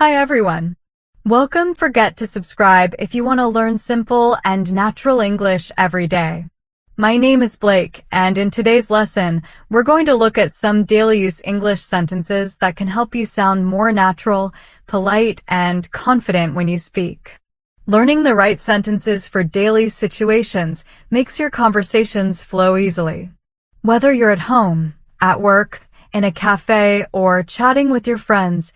Hi everyone. Welcome. Forget to subscribe if you want to learn simple and natural English every day. My name is Blake, and in today's lesson, we're going to look at some daily use English sentences that can help you sound more natural, polite, and confident when you speak. Learning the right sentences for daily situations makes your conversations flow easily. Whether you're at home, at work, in a cafe, or chatting with your friends,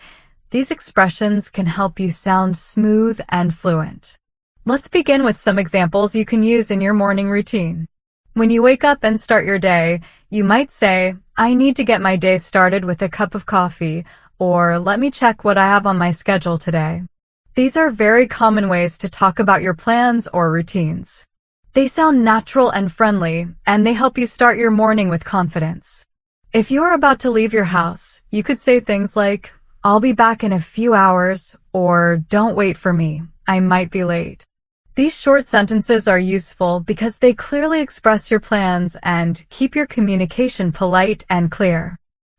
these expressions can help you sound smooth and fluent. Let's begin with some examples you can use in your morning routine. When you wake up and start your day, you might say, I need to get my day started with a cup of coffee, or let me check what I have on my schedule today. These are very common ways to talk about your plans or routines. They sound natural and friendly, and they help you start your morning with confidence. If you are about to leave your house, you could say things like, I'll be back in a few hours, or don't wait for me, I might be late. These short sentences are useful because they clearly express your plans and keep your communication polite and clear.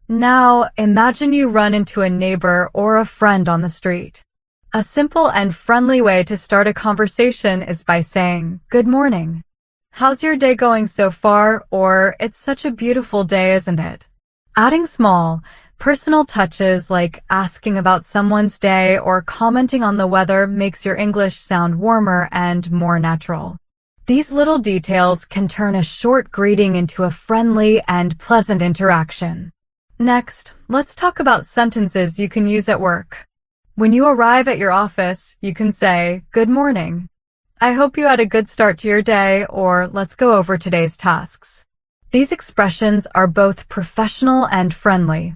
Now, imagine you run into a neighbor or a friend on the street. A simple and friendly way to start a conversation is by saying, Good morning. How's your day going so far? Or, it's such a beautiful day, isn't it? Adding small, personal touches like asking about someone's day or commenting on the weather makes your English sound warmer and more natural. These little details can turn a short greeting into a friendly and pleasant interaction. Next, let's talk about sentences you can use at work. When you arrive at your office, you can say, Good morning. I hope you had a good start to your day, or let's go over today's tasks. These expressions are both professional and friendly.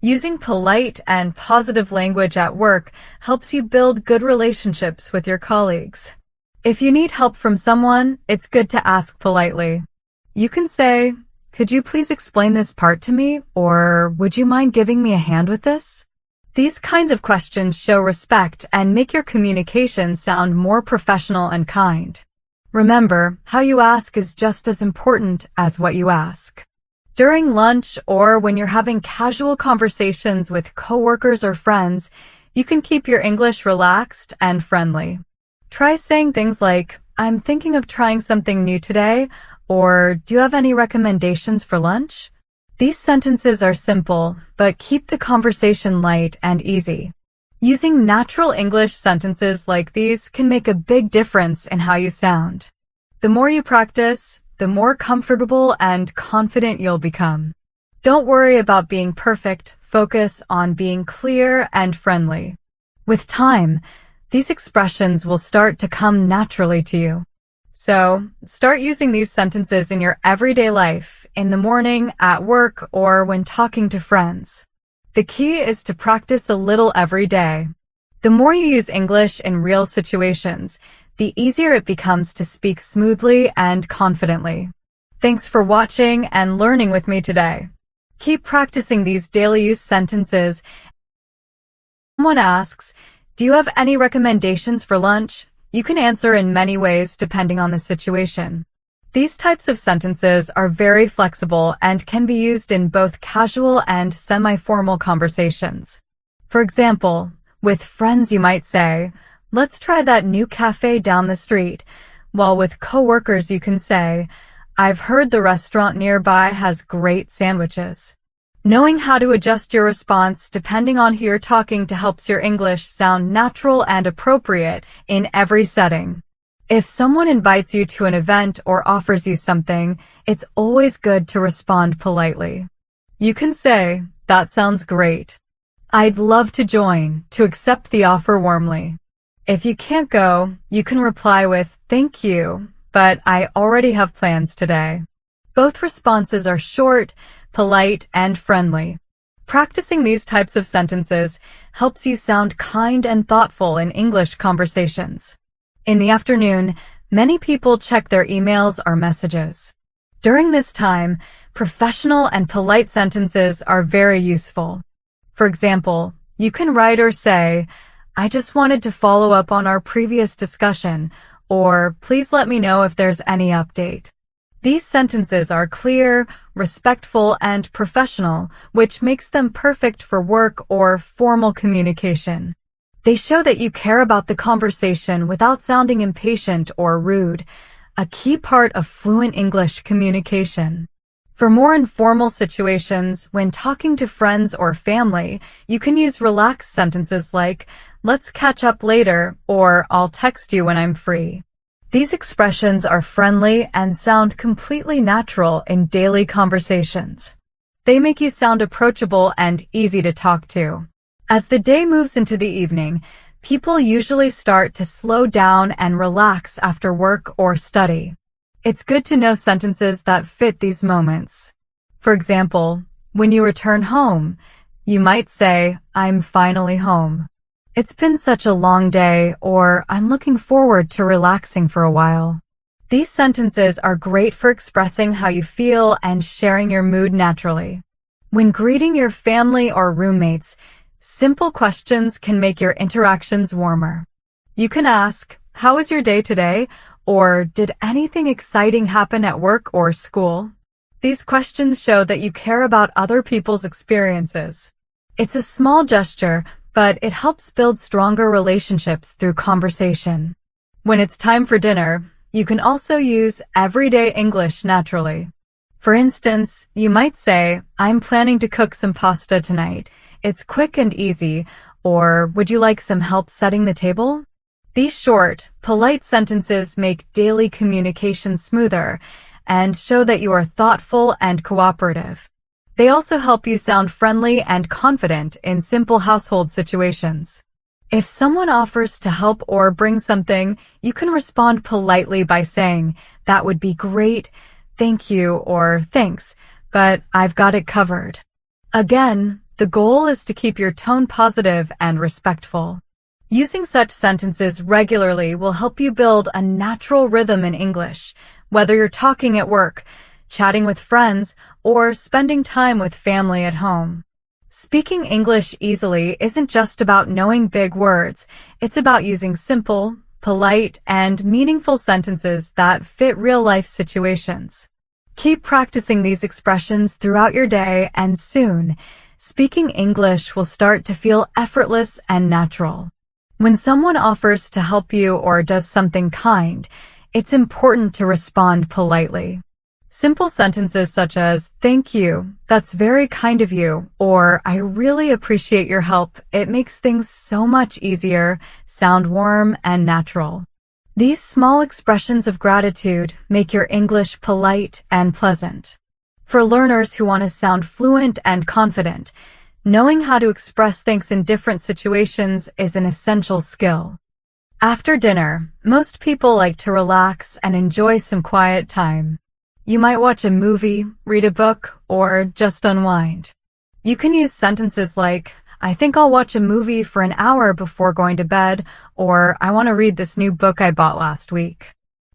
Using polite and positive language at work helps you build good relationships with your colleagues. If you need help from someone, it's good to ask politely. You can say, Could you please explain this part to me, or would you mind giving me a hand with this? These kinds of questions show respect and make your communication sound more professional and kind. Remember, how you ask is just as important as what you ask. During lunch or when you're having casual conversations with coworkers or friends, you can keep your English relaxed and friendly. Try saying things like, I'm thinking of trying something new today, or do you have any recommendations for lunch? These sentences are simple, but keep the conversation light and easy. Using natural English sentences like these can make a big difference in how you sound. The more you practice, the more comfortable and confident you'll become. Don't worry about being perfect, focus on being clear and friendly. With time, these expressions will start to come naturally to you. So, start using these sentences in your everyday life, in the morning, at work, or when talking to friends. The key is to practice a little every day. The more you use English in real situations, the easier it becomes to speak smoothly and confidently. Thanks for watching and learning with me today. Keep practicing these daily use sentences. Someone asks, Do you have any recommendations for lunch? You can answer in many ways depending on the situation. These types of sentences are very flexible and can be used in both casual and semi-formal conversations. For example, with friends you might say, Let's try that new cafe down the street, while with coworkers you can say, I've heard the restaurant nearby has great sandwiches. Knowing how to adjust your response depending on who you're talking to helps your English sound natural and appropriate in every setting. If someone invites you to an event or offers you something, it's always good to respond politely. You can say, That sounds great. I'd love to join, to accept the offer warmly. If you can't go, you can reply with, Thank you, but I already have plans today. Both responses are short, polite, and friendly. Practicing these types of sentences helps you sound kind and thoughtful in English conversations. In the afternoon, many people check their emails or messages. During this time, professional and polite sentences are very useful. For example, you can write or say, I just wanted to follow up on our previous discussion, or please let me know if there's any update. These sentences are clear, respectful, and professional, which makes them perfect for work or formal communication. They show that you care about the conversation without sounding impatient or rude, a key part of fluent English communication. For more informal situations, when talking to friends or family, you can use relaxed sentences like, "Let's catch up later," or "I'll text you when I'm free." These expressions are friendly and sound completely natural in daily conversations. They make you sound approachable and easy to talk to. As the day moves into the evening, people usually start to slow down and relax after work or study. It's good to know sentences that fit these moments. For example, when you return home, you might say, "I'm finally home." "It's been such a long day," or "I'm looking forward to relaxing for a while." These sentences are great for expressing how you feel and sharing your mood naturally. When greeting your family or roommates, simple questions can make your interactions warmer. You can ask, "How was your day today?" or "Did anything exciting happen at work or school?" These questions show that you care about other people's experiences. It's a small gesture, but it helps build stronger relationships through conversation. When it's time for dinner, you can also use everyday English naturally. For instance, you might say, "I'm planning to cook some pasta tonight. It's quick and easy," or "Would you like some help setting the table?" These short, polite sentences make daily communication smoother and show that you are thoughtful and cooperative. They also help you sound friendly and confident in simple household situations. If someone offers to help or bring something, you can respond politely by saying, "That would be great, thank you," or "Thanks, but I've got it covered." Again, the goal is to keep your tone positive and respectful. Using such sentences regularly will help you build a natural rhythm in English, whether you're talking at work, chatting with friends, or spending time with family at home. Speaking English easily isn't just about knowing big words, it's about using simple, polite, and meaningful sentences that fit real-life situations. Keep practicing these expressions throughout your day, and soon, speaking English will start to feel effortless and natural. When someone offers to help you or does something kind, it's important to respond politely. Simple sentences such as, "Thank you, that's very kind of you," or "I really appreciate your help, it makes things so much easier," sound warm and natural. These small expressions of gratitude make your English polite and pleasant. For learners who want to sound fluent and confident, knowing how to express thanks in different situations is an essential skill. After dinner, most people like to relax and enjoy some quiet time. You might watch a movie, read a book, or just unwind. You can use sentences like, "I think I'll watch a movie for an hour before going to bed," or "I want to read this new book I bought last week."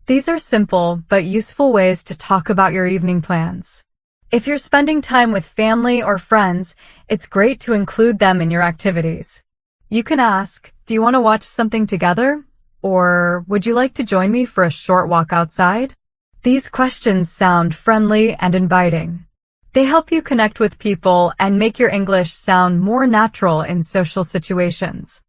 These are simple but useful ways to talk about your evening plans. If you're spending time with family or friends, it's great to include them in your activities. You can ask, "Do you want to watch something together?" Or "Would you like to join me for a short walk outside?" These questions sound friendly and inviting. They help you connect with people and make your English sound more natural in social situations.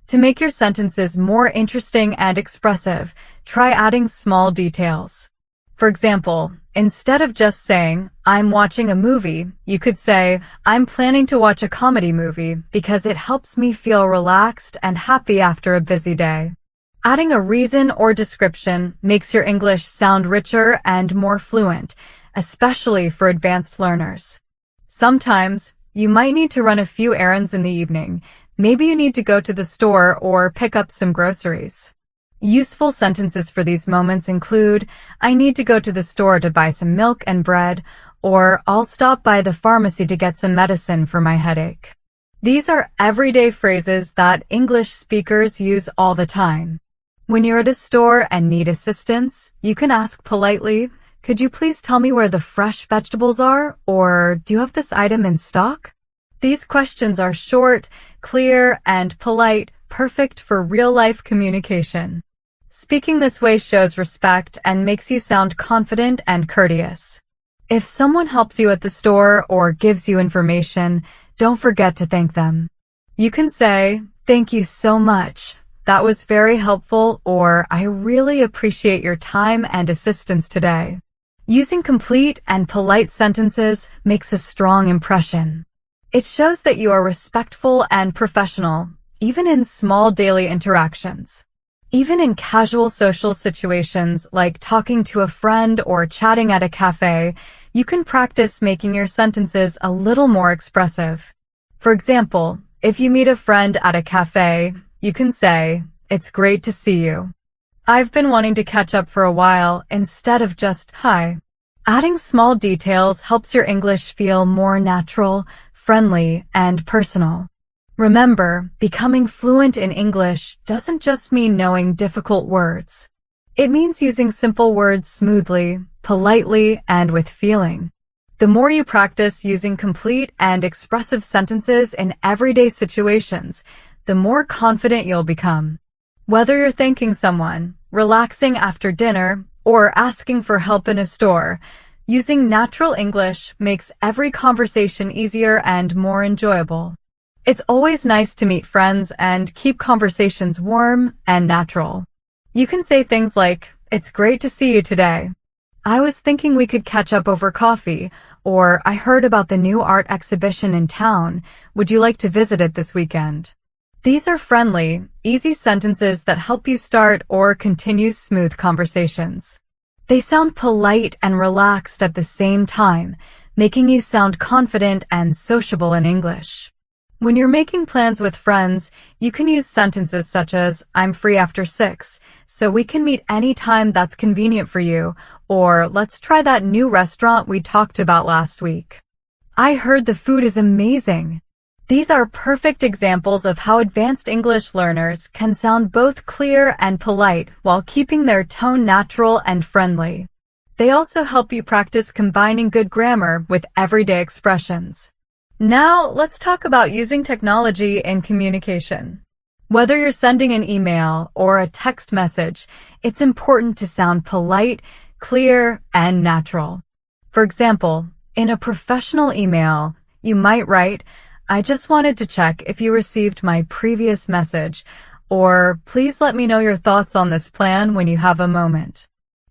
To make your sentences more interesting and expressive, try adding small details. For example, instead of just saying, "I'm watching a movie," you could say, "I'm planning to watch a comedy movie because it helps me feel relaxed and happy after a busy day." Adding a reason or description makes your English sound richer and more fluent, especially for advanced learners. Sometimes, you might need to run a few errands in the evening. Maybe you need to go to the store or pick up some groceries. Useful sentences for these moments include, "I need to go to the store to buy some milk and bread," or "I'll stop by the pharmacy to get some medicine for my headache." These are everyday phrases that English speakers use all the time. When you're at a store and need assistance, you can ask politely, "Could you please tell me where the fresh vegetables are?" or "Do you have this item in stock?" These questions are short, clear, and polite, perfect for real-life communication. Speaking this way shows respect and makes you sound confident and courteous. If someone helps you at the store or gives you information, don't forget to thank them. You can say, Thank you so much. That was very helpful, or I really appreciate your time and assistance today. Using complete and polite sentences makes a strong impression. It shows that you are respectful and professional, even in small daily interactions. Even in casual social situations like talking to a friend or chatting at a cafe, you can practice making your sentences a little more expressive. For example, if you meet a friend at a cafe, you can say, "It's great to see you. I've been wanting to catch up for a while," instead of just "Hi." Adding small details helps your English feel more natural, friendly, and personal. Remember, becoming fluent in English doesn't just mean knowing difficult words. It means using simple words smoothly, politely, and with feeling. The more you practice using complete and expressive sentences in everyday situations, the more confident you'll become. Whether you're thanking someone, relaxing after dinner, or asking for help in a store, using natural English makes every conversation easier and more enjoyable. It's always nice to meet friends and keep conversations warm and natural. You can say things like, "It's great to see you today. I was thinking we could catch up over coffee," or "I heard about the new art exhibition in town. Would you like to visit it this weekend?" These are friendly, easy sentences that help you start or continue smooth conversations. They sound polite and relaxed at the same time, making you sound confident and sociable in English. When you're making plans with friends, you can use sentences such as, "I'm free after 6, so we can meet anytime that's convenient for you," or "Let's try that new restaurant we talked about last week. I heard the food is amazing." These are perfect examples of how advanced English learners can sound both clear and polite while keeping their tone natural and friendly. They also help you practice combining good grammar with everyday expressions. Now, let's talk about using technology in communication. Whether you're sending an email or a text message, it's important to sound polite, clear, and natural. For example, in a professional email, you might write, "I just wanted to check if you received my previous message," or "Please let me know your thoughts on this plan when you have a moment."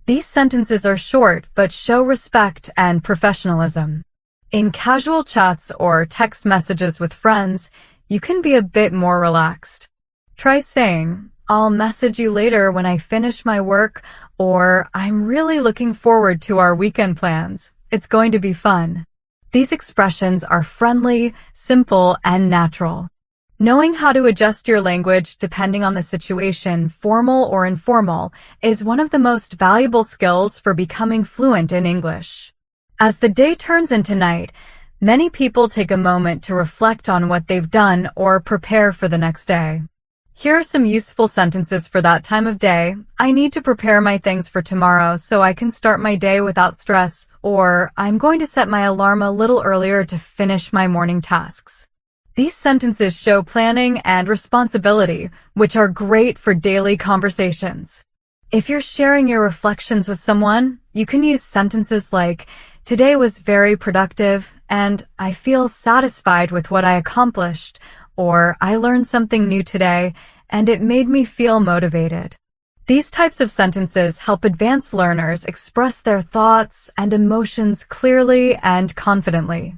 These sentences are short but show respect and professionalism. In casual chats or text messages with friends, you can be a bit more relaxed. Try saying, "I'll message you later when I finish my work," or "I'm really looking forward to our weekend plans. It's going to be fun." These expressions are friendly, simple, and natural. Knowing how to adjust your language depending on the situation, formal or informal, is one of the most valuable skills for becoming fluent in English. As the day turns into night, many people take a moment to reflect on what they've done or prepare for the next day. Here are some useful sentences for that time of day. "I need to prepare my things for tomorrow so I can start my day without stress," or "I'm going to set my alarm a little earlier to finish my morning tasks." These sentences show planning and responsibility, which are great for daily conversations. If you're sharing your reflections with someone, you can use sentences like, "Today was very productive," and "I feel satisfied with what I accomplished," or "I learned something new today, and it made me feel motivated." These types of sentences help advanced learners express their thoughts and emotions clearly and confidently.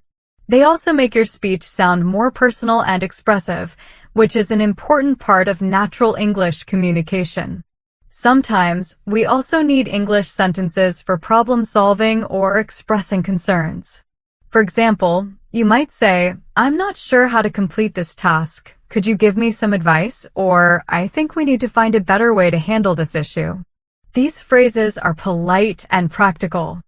They also make your speech sound more personal and expressive, which is an important part of natural English communication. Sometimes, we also need English sentences for problem solving or expressing concerns. For example, you might say, "I'm not sure how to complete this task. Could you give me some advice?" Or, "I think we need to find a better way to handle this issue." These phrases are polite and practical.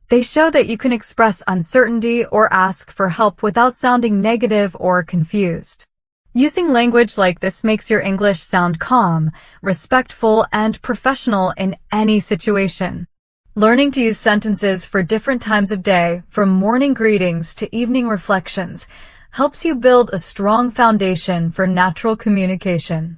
They show that you can express uncertainty or ask for help without sounding negative or confused. Using language like this makes your English sound calm, respectful, and professional in any situation. Learning to use sentences for different times of day, from morning greetings to evening reflections, helps you build a strong foundation for natural communication.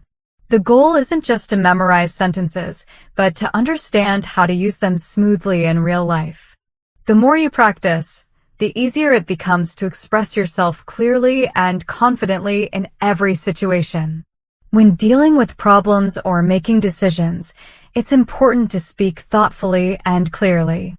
The goal isn't just to memorize sentences, but to understand how to use them smoothly in real life. The more you practice, the easier it becomes to express yourself clearly and confidently in every situation. When dealing with problems or making decisions, it's important to speak thoughtfully and clearly.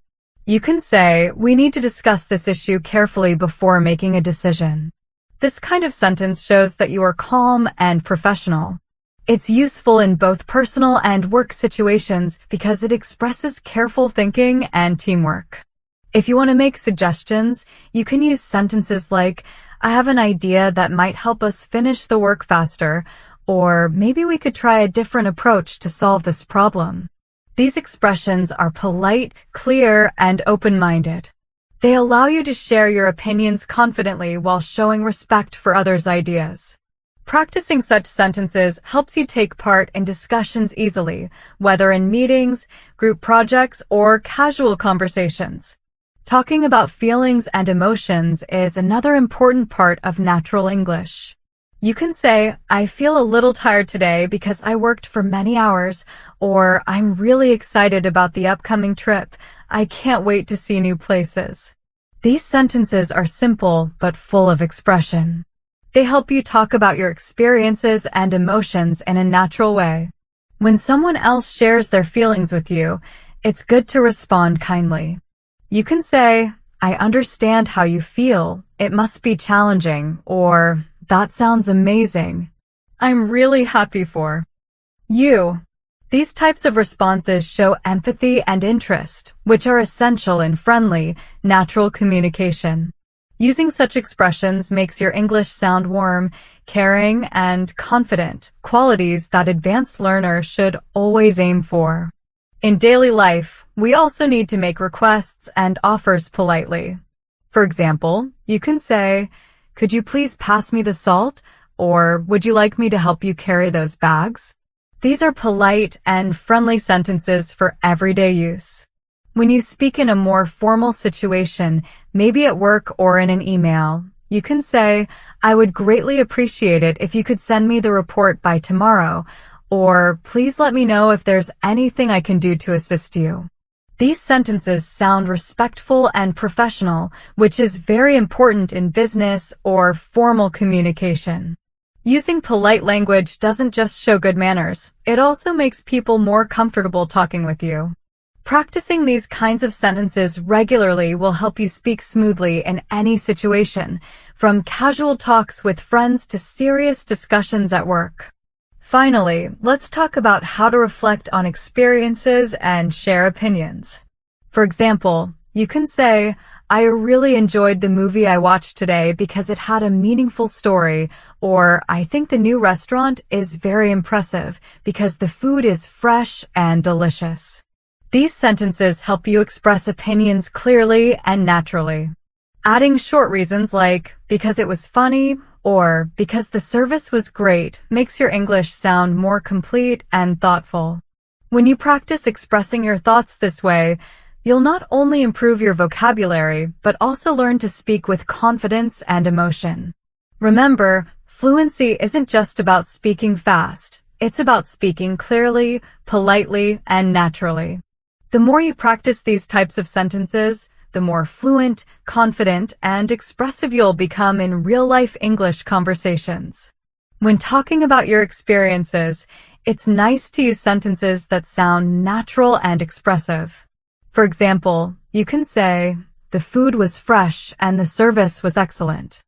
You can say, "We need to discuss this issue carefully before making a decision." This kind of sentence shows that you are calm and professional. It's useful in both personal and work situations because it expresses careful thinking and teamwork. If you want to make suggestions, you can use sentences like, "I have an idea that might help us finish the work faster," or "maybe we could try a different approach to solve this problem." These expressions are polite, clear, and open-minded. They allow you to share your opinions confidently while showing respect for others' ideas. Practicing such sentences helps you take part in discussions easily, whether in meetings, group projects, or casual conversations. Talking about feelings and emotions is another important part of natural English. You can say, "I feel a little tired today because I worked for many hours," or "I'm really excited about the upcoming trip. I can't wait to see new places." These sentences are simple but full of expression. They help you talk about your experiences and emotions in a natural way. When someone else shares their feelings with you, it's good to respond kindly. You can say, "I understand how you feel. It must be challenging," or "That sounds amazing. I'm really happy for you." These types of responses show empathy and interest, which are essential in friendly, natural communication. Using such expressions makes your English sound warm, caring, and confident, qualities that advanced learners should always aim for. In daily life, we also need to make requests and offers politely. For example, you can say, "Could you please pass me the salt?" or "Would you like me to help you carry those bags?" These are polite and friendly sentences for everyday use. When you speak in a more formal situation, maybe at work or in an email, you can say, "I would greatly appreciate it if you could send me the report by tomorrow," or "Please let me know if there's anything I can do to assist you." These sentences sound respectful and professional, which is very important in business or formal communication. Using polite language doesn't just show good manners, it also makes people more comfortable talking with you. Practicing these kinds of sentences regularly will help you speak smoothly in any situation, from casual talks with friends to serious discussions at work. Finally, let's talk about how to reflect on experiences and share opinions. For example, you can say, "I really enjoyed the movie I watched today because it had a meaningful story," or "I think the new restaurant is very impressive because the food is fresh and delicious." These sentences help you express opinions clearly and naturally. Adding short reasons like, "because it was funny," or "because the service was great," makes your English sound more complete and thoughtful. When you practice expressing your thoughts this way, you'll not only improve your vocabulary, but also learn to speak with confidence and emotion. Remember, fluency isn't just about speaking fast. It's about speaking clearly, politely, and naturally. The more you practice these types of sentences, the more fluent, confident, and expressive you'll become in real-life English conversations. When talking about your experiences, it's nice to use sentences that sound natural and expressive. For example, you can say, "The food was fresh and the service was excellent."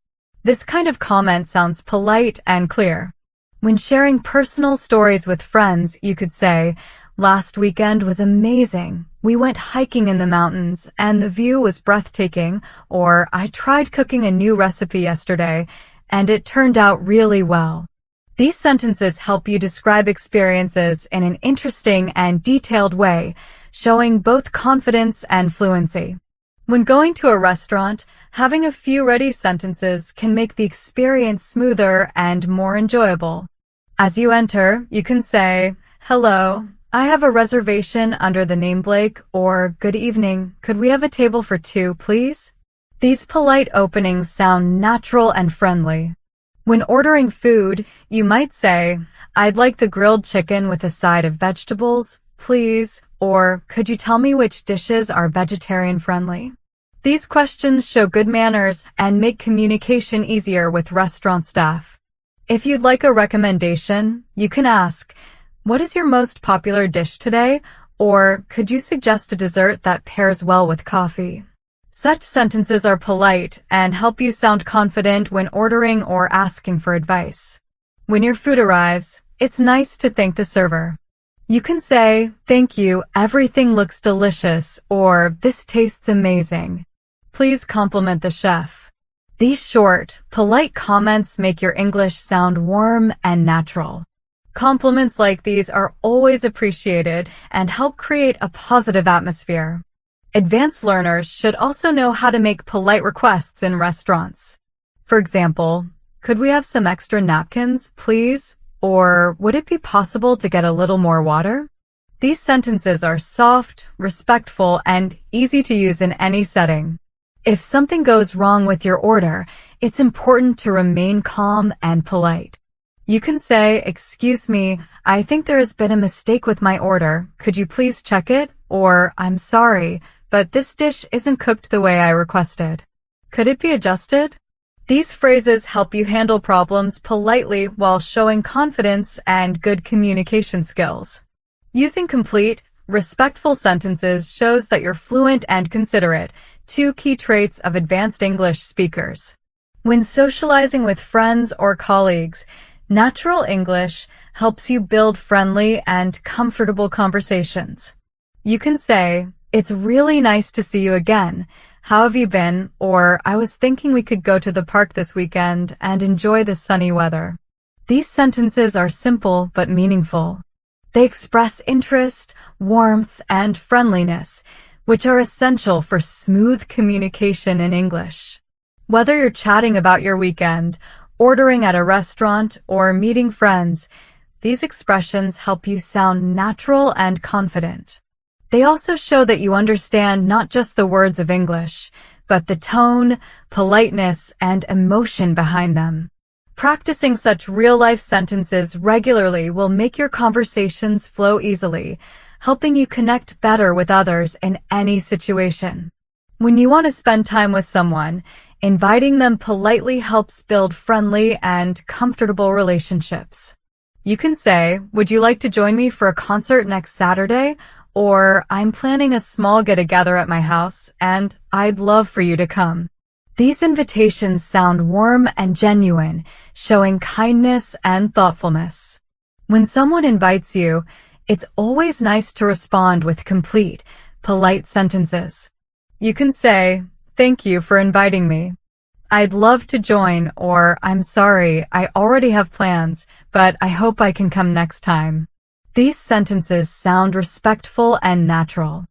This kind of comment sounds polite and clear. When sharing personal stories with friends, you could say, "Last weekend was amazing. We went hiking in the mountains and the view was breathtaking," or "I tried cooking a new recipe yesterday and it turned out really well." These sentences help you describe experiences in an interesting and detailed way, showing both confidence and fluency. When going to a restaurant, having a few ready sentences can make the experience smoother and more enjoyable. As you enter, you can say, "Hello, I have a reservation under the name Blake," or "Good evening, could we have a table for two, please?" These polite openings sound natural and friendly. When ordering food, you might say, "I'd like the grilled chicken with a side of vegetables, please," or "Could you tell me which dishes are vegetarian friendly?" These questions show good manners and make communication easier with restaurant staff. If you'd like a recommendation, you can ask, "What is your most popular dish today?" Or, "Could you suggest a dessert that pairs well with coffee?" Such sentences are polite and help you sound confident when ordering or asking for advice. When your food arrives, it's nice to thank the server. You can say, "Thank you, everything looks delicious," or "This tastes amazing." Please compliment the chef. These short, polite comments make your English sound warm and natural. Compliments like these are always appreciated and help create a positive atmosphere. Advanced learners should also know how to make polite requests in restaurants. For example, "Could we have some extra napkins, please?" Or, "Would it be possible to get a little more water?" These sentences are soft, respectful, and easy to use in any setting. If something goes wrong with your order, it's important to remain calm and polite. You can say, "Excuse me, I think there has been a mistake with my order. Could you please check it?" Or, "I'm sorry, but this dish isn't cooked the way I requested. Could it be adjusted?" These phrases help you handle problems politely while showing confidence and good communication skills. Using complete, respectful sentences shows that you're fluent and considerate, two key traits of advanced English speakers. When socializing with friends or colleagues, natural English helps you build friendly and comfortable conversations. You can say, "It's really nice to see you again. How have you been?" Or, "I was thinking we could go to the park this weekend and enjoy the sunny weather." These sentences are simple but meaningful. They express interest, warmth, and friendliness, which are essential for smooth communication in English. Whether you're chatting about your weekend, ordering at a restaurant, or meeting friends, these expressions help you sound natural and confident. They also show that you understand not just the words of English, but the tone, politeness, and emotion behind them. Practicing such real-life sentences regularly will make your conversations flow easily, helping you connect better with others in any situation. When you want to spend time with someone, inviting them politely helps build friendly and comfortable relationships. You can say, "Would you like to join me for a concert next Saturday?" Or, "I'm planning a small get-together at my house, and I'd love for you to come." These invitations sound warm and genuine, showing kindness and thoughtfulness. When someone invites you, it's always nice to respond with complete, polite sentences. You can say, "Thank you for inviting me. I'd love to join," or, "I'm sorry, I already have plans, but I hope I can come next time." These sentences sound respectful and natural.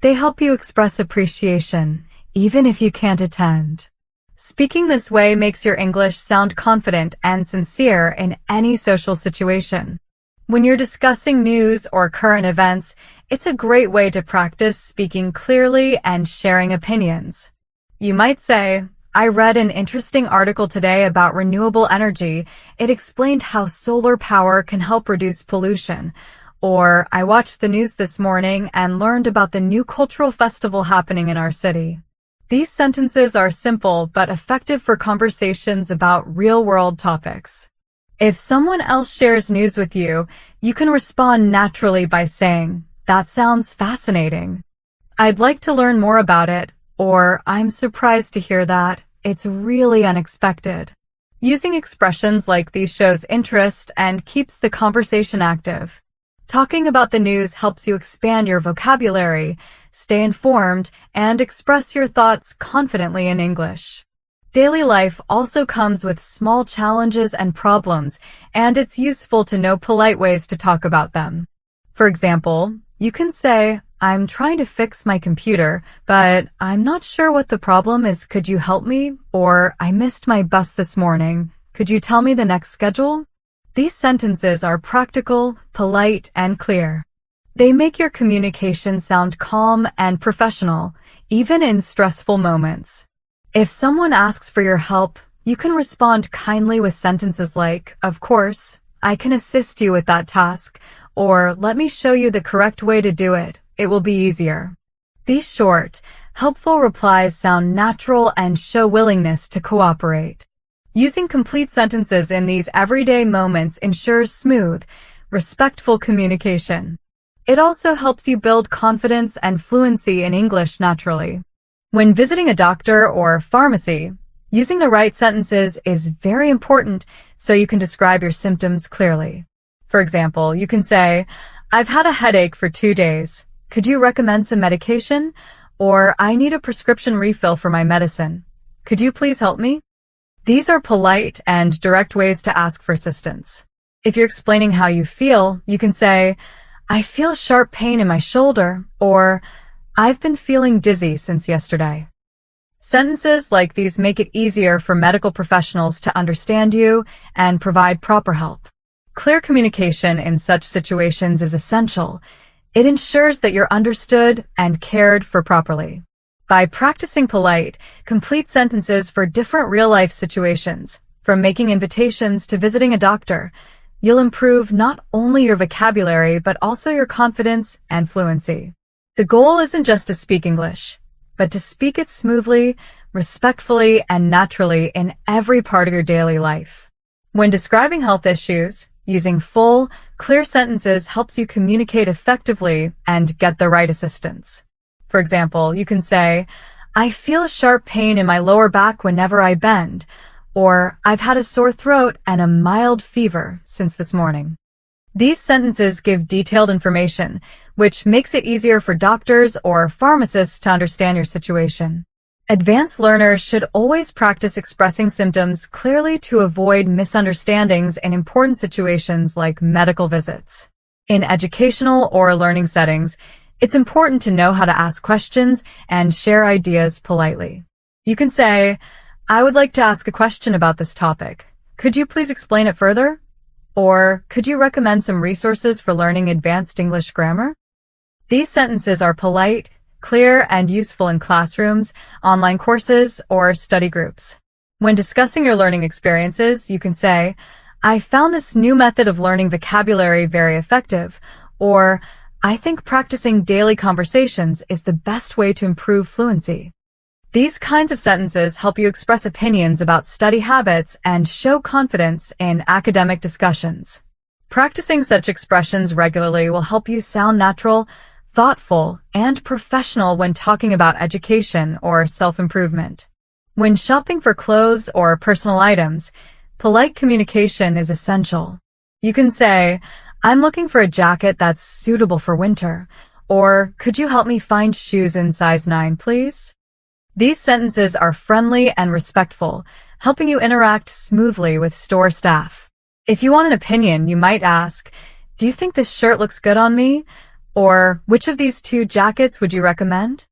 They help you express appreciation, even if you can't attend. Speaking this way makes your English sound confident and sincere in any social situation. When you're discussing news or current events, it's a great way to practice speaking clearly and sharing opinions. You might say, "I read an interesting article today about renewable energy. It explained how solar power can help reduce pollution." Or, "I watched the news this morning and learned about the new cultural festival happening in our city." These sentences are simple but effective for conversations about real-world topics. If someone else shares news with you, you can respond naturally by saying, "That sounds fascinating. I'd like to learn more about it," or, "I'm surprised to hear that. It's really unexpected." Using expressions like these shows interest and keeps the conversation active. Talking about the news helps you expand your vocabulary, stay informed, and express your thoughts confidently in English. Daily life also comes with small challenges and problems, and it's useful to know polite ways to talk about them. For example, you can say, "I'm trying to fix my computer, but I'm not sure what the problem is. Could you help me?" Or, "I missed my bus this morning. Could you tell me the next schedule?" These sentences are practical, polite, and clear. They make your communication sound calm and professional, even in stressful moments. If someone asks for your help, you can respond kindly with sentences like, "Of course, I can assist you with that task," or, "Let me show you the correct way to do it. It will be easier." These short, helpful replies sound natural and show willingness to cooperate. Using complete sentences in these everyday moments ensures smooth, respectful communication. It also helps you build confidence and fluency in English naturally. When visiting a doctor or pharmacy, using the right sentences is very important so you can describe your symptoms clearly. For example, you can say, "I've had a headache for 2 days. Could you recommend some medication?" Or, "I need a prescription refill for my medicine. Could you please help me?" These are polite and direct ways to ask for assistance. If you're explaining how you feel, you can say, "I feel sharp pain in my shoulder," or, "I've been feeling dizzy since yesterday." Sentences like these make it easier for medical professionals to understand you and provide proper help. Clear communication in such situations is essential. It ensures that you're understood and cared for properly. By practicing polite, complete sentences for different real-life situations, from making invitations to visiting a doctor, you'll improve not only your vocabulary but also your confidence and fluency. The goal isn't just to speak English, but to speak it smoothly, respectfully, and naturally in every part of your daily life. When describing health issues, using full, clear sentences helps you communicate effectively and get the right assistance. For example, you can say, "I feel a sharp pain in my lower back whenever I bend," or, "I've had a sore throat and a mild fever since this morning." These sentences give detailed information, which makes it easier for doctors or pharmacists to understand your situation. Advanced learners should always practice expressing symptoms clearly to avoid misunderstandings in important situations like medical visits. In educational or learning settings, it's important to know how to ask questions and share ideas politely. You can say, "I would like to ask a question about this topic. Could you please explain it further?" Or, "Could you recommend some resources for learning advanced English grammar?" These sentences are polite, clear, and useful in classrooms, online courses, or study groups. When discussing your learning experiences, you can say, "I found this new method of learning vocabulary very effective," or, "I think practicing daily conversations is the best way to improve fluency." These kinds of sentences help you express opinions about study habits and show confidence in academic discussions. Practicing such expressions regularly will help you sound natural, thoughtful, and professional when talking about education or self-improvement. When shopping for clothes or personal items, polite communication is essential. You can say, "I'm looking for a jacket that's suitable for winter," or, "Could you help me find shoes in size 9, please?" These sentences are friendly and respectful, helping you interact smoothly with store staff. If you want an opinion, you might ask, "Do you think this shirt looks good on me?" Or, "Which of these 2 jackets would you recommend?"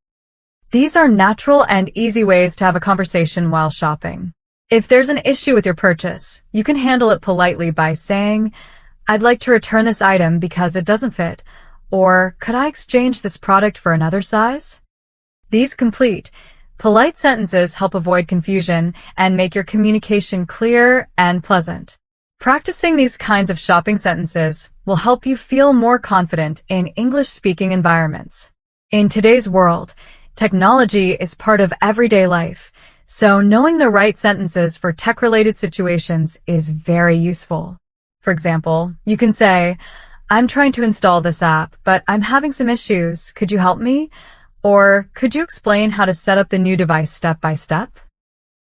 These are natural and easy ways to have a conversation while shopping. If there's an issue with your purchase, you can handle it politely by saying, "I'd like to return this item because it doesn't fit," or, "Could I exchange this product for another size?" These complete, polite sentences help avoid confusion and make your communication clear and pleasant. Practicing these kinds of shopping sentences will help you feel more confident in English-speaking environments. In today's world, technology is part of everyday life, so knowing the right sentences for tech-related situations is very useful. For example, you can say, "I'm trying to install this app, but I'm having some issues. Could you help me?" Or, "Could you explain how to set up the new device step by step?"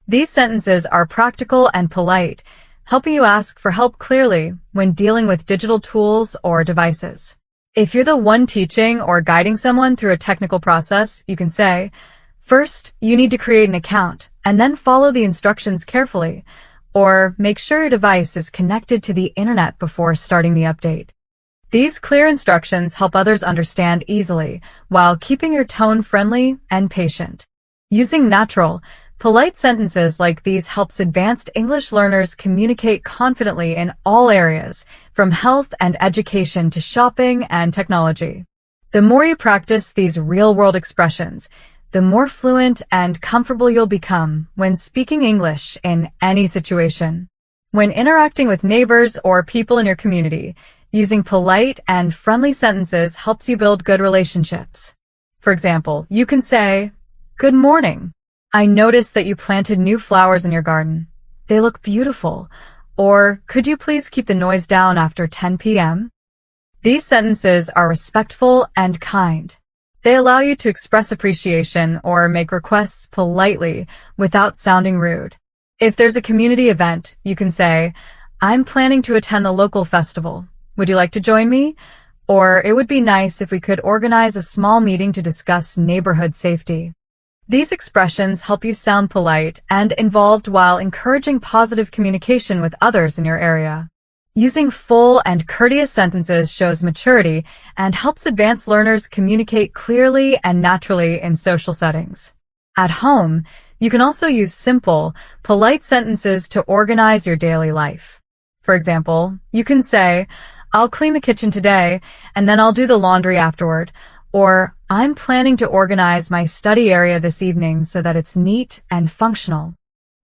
These sentences are practical and polite, helping you ask for help clearly when dealing with digital tools or devices. If you're the one teaching or guiding someone through a technical process, you can say, "First, you need to create an account, and then follow the instructions carefully," or, "Make sure your device is connected to the internet before starting the update." These clear instructions help others understand easily, while keeping your tone friendly and patient. Using natural, polite sentences like these helps advanced English learners communicate confidently in all areas, from health and education to shopping and technology. The more you practice these real-world expressions, the more fluent and comfortable you'll become when speaking English in any situation. When interacting with neighbors or people in your community, using polite and friendly sentences helps you build good relationships. For example, you can say, "Good morning. I noticed that you planted new flowers in your garden. they look beautiful, or could you please keep the noise down after 10 p.m.? These sentences are respectful and kind. They allow you to express appreciation or make requests politely without sounding rude. If there's a community event, you can say, I'm planning to attend the local festival. Would you like to join me? Or it would be nice if we could organize a small meeting to discuss neighborhood safety. These expressions help you sound polite and involved while encouraging positive communication with others in your area. Using full and courteous sentences shows maturity and helps advanced learners communicate clearly and naturally in social settings. At home, you can also use simple, polite sentences to organize your daily life. For example, you can say, I'll clean the kitchen today, and then I'll do the laundry afterward, or I'm planning to organize my study area this evening so that it's neat and functional.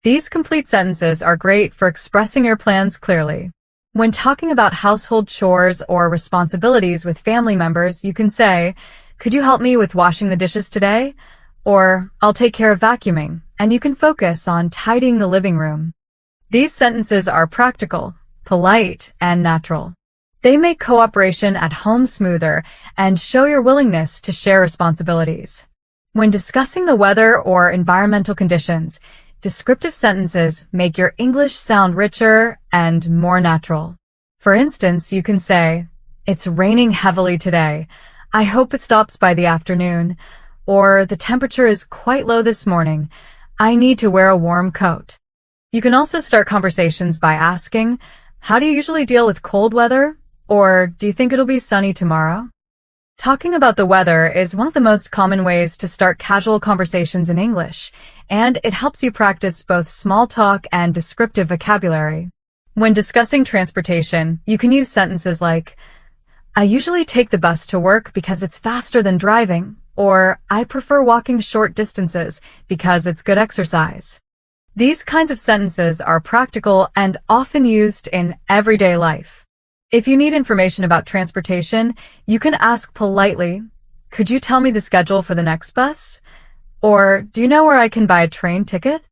These complete sentences are great for expressing your plans clearly. When talking about household chores or responsibilities with family members, you can say, could you help me with washing the dishes today? Or, I'll take care of vacuuming, and you can focus on tidying the living room. These sentences are practical, polite, and natural. They make cooperation at home smoother and show your willingness to share responsibilities. When discussing the weather or environmental conditions, descriptive sentences make your English sound richer and more natural. For instance, you can say, it's raining heavily today. I hope it stops by the afternoon. Or, the temperature is quite low this morning. I need to wear a warm coat. You can also start conversations by asking, how do you usually deal with cold weather? Or, do you think it'll be sunny tomorrow? Talking about the weather is one of the most common ways to start casual conversations in English, and it helps you practice both small talk and descriptive vocabulary. When discussing transportation, you can use sentences like, I usually take the bus to work because it's faster than driving, or I prefer walking short distances because it's good exercise. These kinds of sentences are practical and often used in everyday life. If you need information about transportation, you can ask politely, could you tell me the schedule for the next bus? Or, do you know where I can buy a train ticket?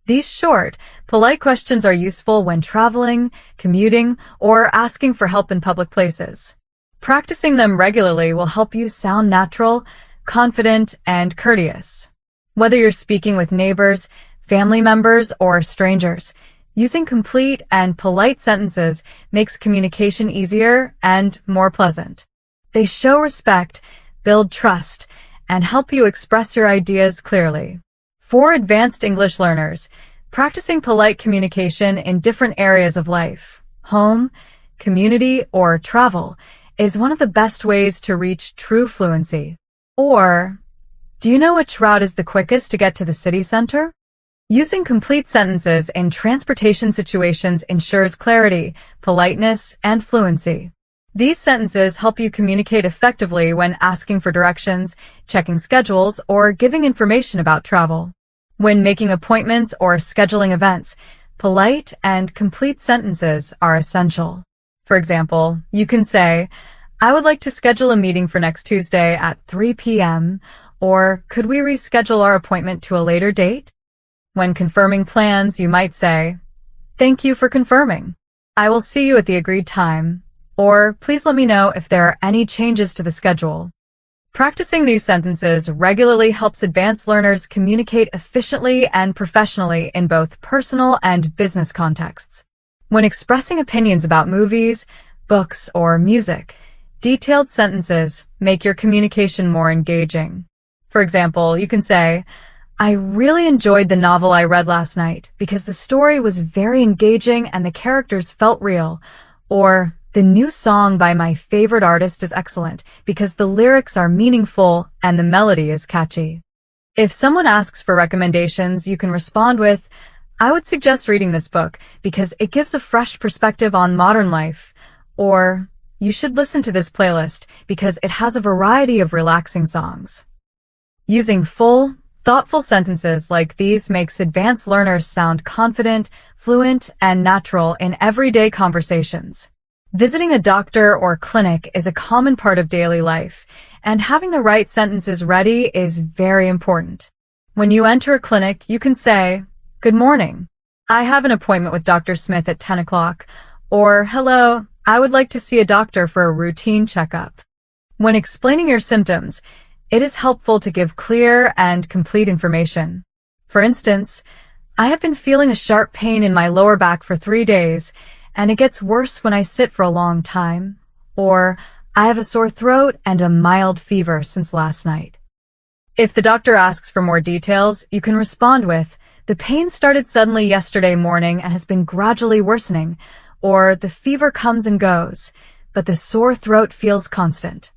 These short, polite questions are useful when traveling, commuting, or asking for help in public places. Practicing them regularly will help you sound natural, confident, and courteous. Whether you're speaking with neighbors, family members, or strangers, using complete and polite sentences makes communication easier and more pleasant. They show respect, build trust, and help you express your ideas clearly. For advanced English learners, practicing polite communication in different areas of life, home, community, or travel, is one of the best ways to reach true fluency. Or, do you know which route is the quickest to get to the city center? Using complete sentences in transportation situations ensures clarity, politeness, and fluency. These sentences help you communicate effectively when asking for directions, checking schedules, or giving information about travel. When making appointments or scheduling events, polite and complete sentences are essential. For example, you can say, I would like to schedule a meeting for next Tuesday at 3 p.m., or could we reschedule our appointment to a later date? When confirming plans, you might say, thank you for confirming. I will see you at the agreed time. Or, please let me know if there are any changes to the schedule. Practicing these sentences regularly helps advanced learners communicate efficiently and professionally in both personal and business contexts. When expressing opinions about movies, books, or music, detailed sentences make your communication more engaging. For example, you can say, I really enjoyed the novel I read last night because the story was very engaging and the characters felt real. Or, the new song by my favorite artist is excellent because the lyrics are meaningful and the melody is catchy. If someone asks for recommendations, you can respond with, I would suggest reading this book because it gives a fresh perspective on modern life. Or, you should listen to this playlist because it has a variety of relaxing songs. Using full, thoughtful sentences like these makes advanced learners sound confident, fluent, and natural in everyday conversations. Visiting a doctor or clinic is a common part of daily life, and having the right sentences ready is very important. When you enter a clinic, you can say, Good morning. I have an appointment with Dr. Smith at 10 o'clock. Or, hello, I would like to see a doctor for a routine checkup. When explaining your symptoms, it is helpful to give clear and complete information. For instance, I have been feeling a sharp pain in my lower back for 3 days, and it gets worse when I sit for a long time. Or, I have a sore throat and a mild fever since last night. If the doctor asks for more details, you can respond with, the pain started suddenly yesterday morning and has been gradually worsening, or the fever comes and goes, but the sore throat feels constant.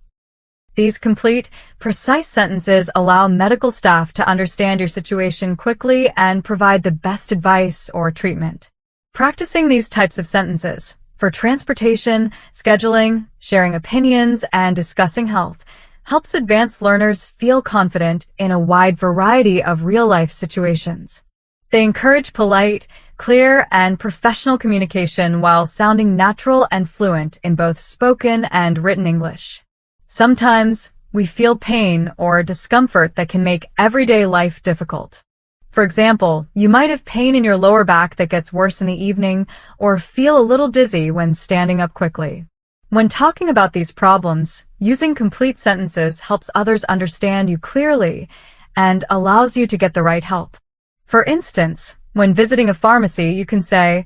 These complete, precise sentences allow medical staff to understand your situation quickly and provide the best advice or treatment. Practicing these types of sentences for transportation, scheduling, sharing opinions, and discussing health helps advanced learners feel confident in a wide variety of real-life situations. They encourage polite, clear, and professional communication while sounding natural and fluent in both spoken and written English. Sometimes, we feel pain or discomfort that can make everyday life difficult. For example, you might have pain in your lower back that gets worse in the evening or feel a little dizzy when standing up quickly. When talking about these problems, using complete sentences helps others understand you clearly and allows you to get the right help. For instance, when visiting a pharmacy, you can say,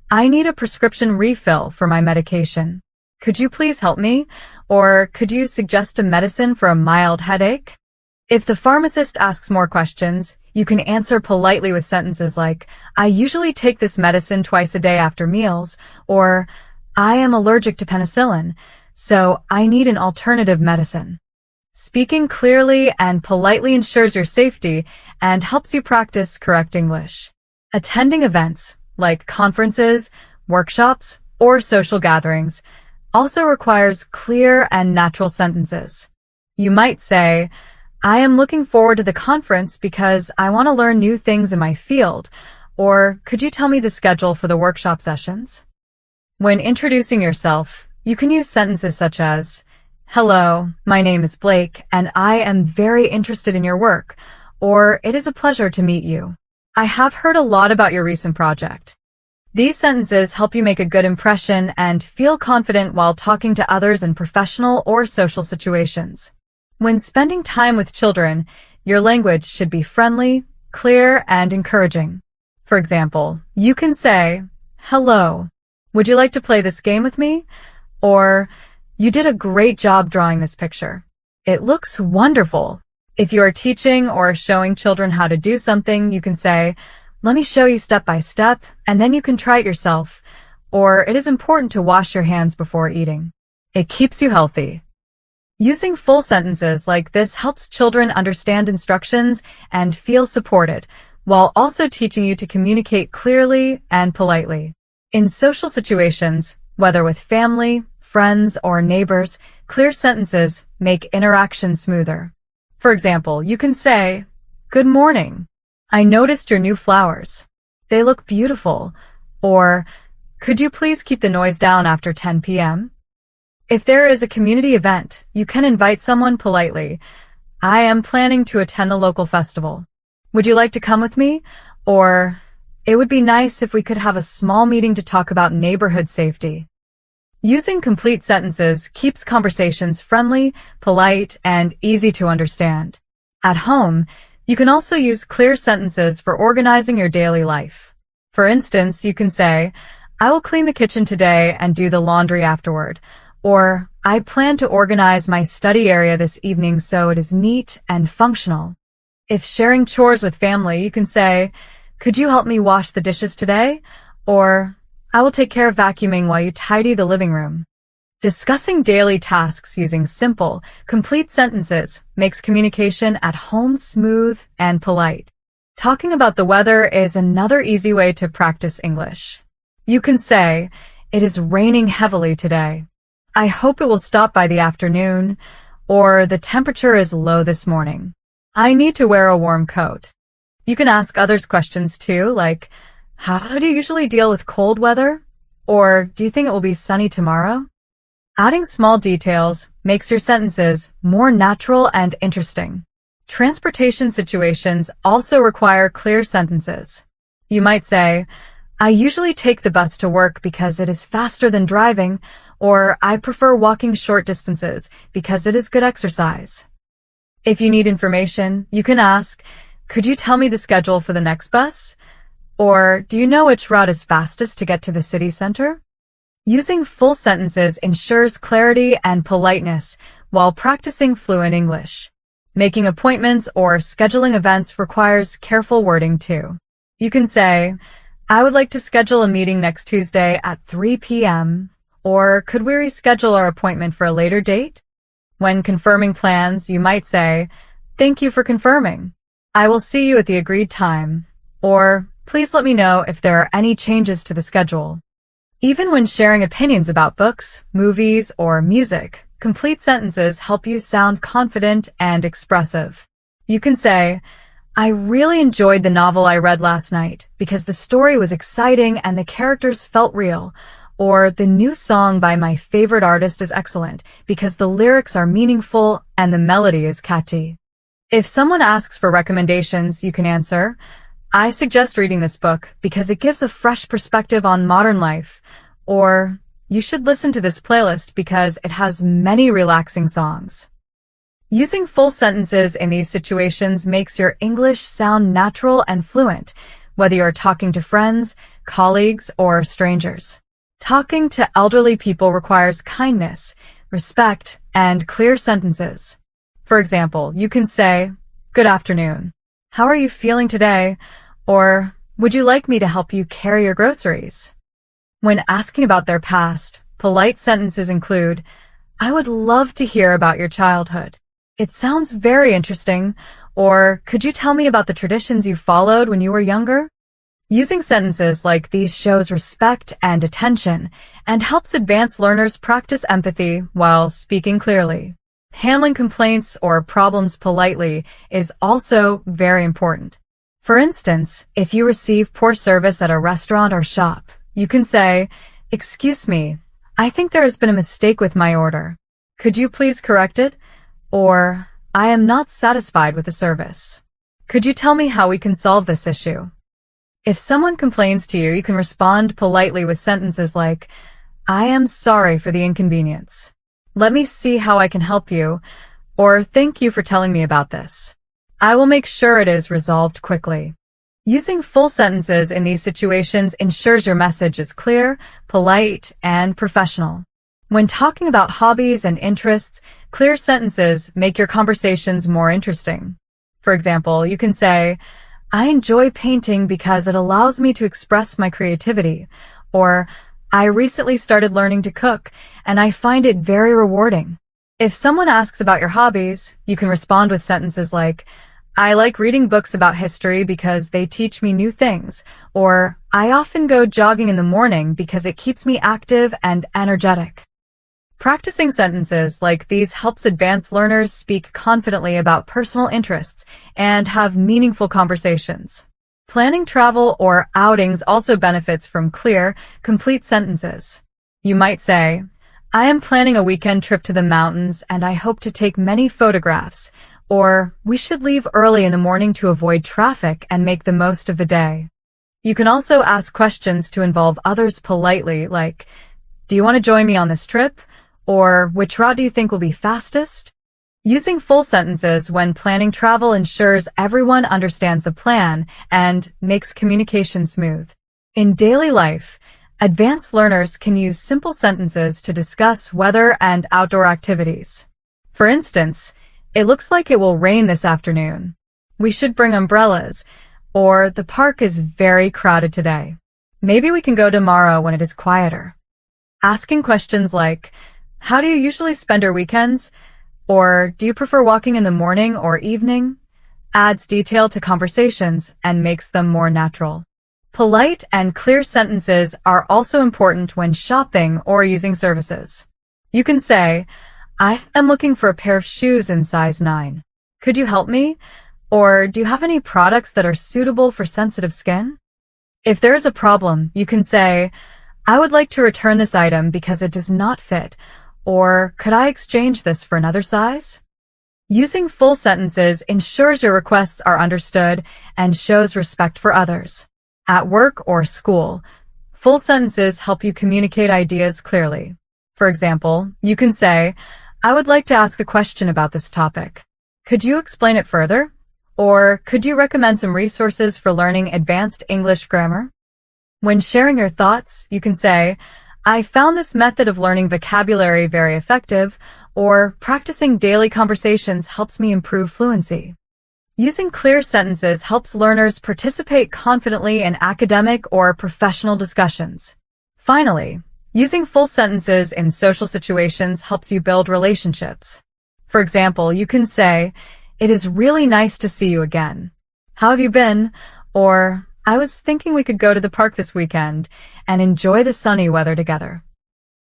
I need a prescription refill for my medication. Could you please help me? Or could you suggest a medicine for a mild headache? If the pharmacist asks more questions, you can answer politely with sentences like, I usually take this medicine twice a day after meals, or I am allergic to penicillin, so I need an alternative medicine. Speaking clearly and politely ensures your safety and helps you practice correct English. Attending events, like conferences, workshops, or social gatherings, also requires clear and natural sentences. You might say, I am looking forward to the conference because I want to learn new things in my field, or could you tell me the schedule for the workshop sessions? When introducing yourself, you can use sentences such as, hello, my name is Blake, and I am very interested in your work, or it is a pleasure to meet you. I have heard a lot about your recent project. These sentences help you make a good impression and feel confident while talking to others in professional or social situations. When spending time with children, your language should be friendly, clear, and encouraging. For example, you can say, hello, would you like to play this game with me? Or, you did a great job drawing this picture. It looks wonderful. If you are teaching or showing children how to do something, you can say, let me show you step by step, and then you can try it yourself. Or, it is important to wash your hands before eating. It keeps you healthy. Using full sentences like this helps children understand instructions and feel supported, while also teaching you to communicate clearly and politely. In social situations, whether with family, friends, or neighbors, clear sentences make interaction smoother. For example, you can say, good morning. I noticed your new flowers. They look beautiful. Or, could you please keep the noise down after 10 p.m.? If there is a community event, you can invite someone politely. I am planning to attend the local festival. Would you like to come with me? Or, it would be nice if we could have a small meeting to talk about neighborhood safety. Using complete sentences keeps conversations friendly, polite, and easy to understand. At home, you can also use clear sentences for organizing your daily life. For instance, you can say, I will clean the kitchen today and do the laundry afterward. Or, I plan to organize my study area this evening so it is neat and functional. If sharing chores with family, you can say, could you help me wash the dishes today? Or, I will take care of vacuuming while you tidy the living room. Discussing daily tasks using simple, complete sentences makes communication at home smooth and polite. Talking about the weather is another easy way to practice English. You can say, it is raining heavily today. I hope it will stop by the afternoon, or the temperature is low this morning. I need to wear a warm coat. You can ask others questions too, like, how do you usually deal with cold weather? Or do you think it will be sunny tomorrow? Adding small details makes your sentences more natural and interesting. Transportation situations also require clear sentences. You might say, I usually take the bus to work because it is faster than driving, or I prefer walking short distances because it is good exercise. If you need information, you can ask, could you tell me the schedule for the next bus? Or do you know which route is fastest to get to the city center? Using full sentences ensures clarity and politeness while practicing fluent English. Making appointments or scheduling events requires careful wording too. You can say, I would like to schedule a meeting next Tuesday at 3 p.m. Or could we reschedule our appointment for a later date? When confirming plans, you might say, thank you for confirming. I will see you at the agreed time. Or please let me know if there are any changes to the schedule. Even when sharing opinions about books, movies, or music, complete sentences help you sound confident and expressive. You can say, I really enjoyed the novel I read last night because the story was exciting and the characters felt real. Or the new song by my favorite artist is excellent because the lyrics are meaningful and the melody is catchy. If someone asks for recommendations, you can answer, I suggest reading this book because it gives a fresh perspective on modern life. Or, you should listen to this playlist because it has many relaxing songs. Using full sentences in these situations makes your English sound natural and fluent, whether you're talking to friends, colleagues, or strangers. Talking to elderly people requires kindness, respect, and clear sentences. For example, you can say, good afternoon. How are you feeling today? Or, would you like me to help you carry your groceries? When asking about their past, polite sentences include, I would love to hear about your childhood. It sounds very interesting. Or, could you tell me about the traditions you followed when you were younger? Using sentences like these shows respect and attention and helps advanced learners practice empathy while speaking clearly. Handling complaints or problems politely is also very important. For instance, if you receive poor service at a restaurant or shop, you can say, excuse me, I think there has been a mistake with my order. Could you please correct it? Or, I am not satisfied with the service. Could you tell me how we can solve this issue? If someone complains to you, you can respond politely with sentences like, I am sorry for the inconvenience. Let me see how I can help you, or thank you for telling me about this. I will make sure it is resolved quickly. Using full sentences in these situations ensures your message is clear, polite, and professional. When talking about hobbies and interests, clear sentences make your conversations more interesting. For example, you can say, I enjoy painting because it allows me to express my creativity, or I recently started learning to cook, and I find it very rewarding. If someone asks about your hobbies, you can respond with sentences like, I like reading books about history because they teach me new things, or I often go jogging in the morning because it keeps me active and energetic. Practicing sentences like these helps advanced learners speak confidently about personal interests and have meaningful conversations. Planning travel or outings also benefits from clear, complete sentences. You might say, I am planning a weekend trip to the mountains and I hope to take many photographs, or we should leave early in the morning to avoid traffic and make the most of the day. You can also ask questions to involve others politely, like, do you want to join me on this trip? Or which route do you think will be fastest? Using full sentences when planning travel ensures everyone understands the plan and makes communication smooth. In daily life, advanced learners can use simple sentences to discuss weather and outdoor activities. For instance, it looks like it will rain this afternoon. We should bring umbrellas, or the park is very crowded today. Maybe we can go tomorrow when it is quieter. Asking questions like, how do you usually spend your weekends? Or do you prefer walking in the morning or evening? Adds detail to conversations and makes them more natural. Polite and clear sentences are also important when shopping or using services. You can say, I am looking for a pair of shoes in size 9. Could you help me? Or do you have any products that are suitable for sensitive skin? If there is a problem, you can say, I would like to return this item because it does not fit. Or could I exchange this for another size? Using full sentences ensures your requests are understood and shows respect for others. At work or school, full sentences help you communicate ideas clearly. For example, you can say, I would like to ask a question about this topic. Could you explain it further? Or could you recommend some resources for learning advanced English grammar? When sharing your thoughts, you can say, I found this method of learning vocabulary very effective, or practicing daily conversations helps me improve fluency. Using clear sentences helps learners participate confidently in academic or professional discussions. Finally, using full sentences in social situations helps you build relationships. For example, you can say, it is really nice to see you again. How have you been? Or, I was thinking we could go to the park this weekend and enjoy the sunny weather together.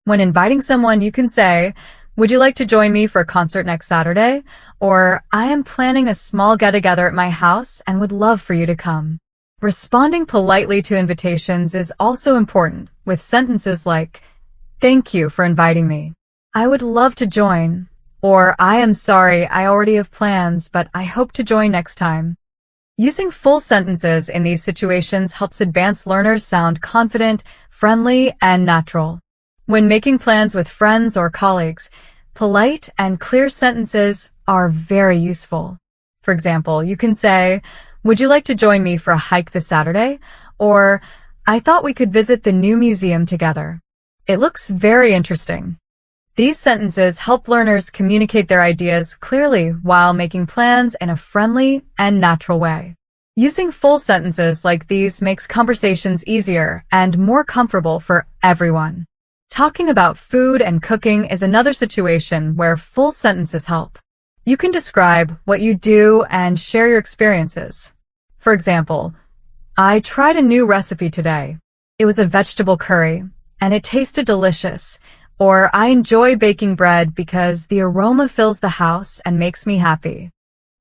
When inviting someone, you can say, would you like to join me for a concert next Saturday? Or, I am planning a small get-together at my house and would love for you to come. Responding politely to invitations is also important, with sentences like, thank you for inviting me. I would love to join. Or, I am sorry, I already have plans, but I hope to join next time. Using full sentences in these situations helps advanced learners sound confident, friendly, and natural. When making plans with friends or colleagues, polite and clear sentences are very useful. For example, you can say, would you like to join me for a hike this Saturday? Or, I thought we could visit the new museum together. It looks very interesting. These sentences help learners communicate their ideas clearly while making plans in a friendly and natural way. Using full sentences like these makes conversations easier and more comfortable for everyone. Talking about food and cooking is another situation where full sentences help. You can describe what you do and share your experiences. For example, I tried a new recipe today. It was a vegetable curry, and it tasted delicious. Or, I enjoy baking bread because the aroma fills the house and makes me happy.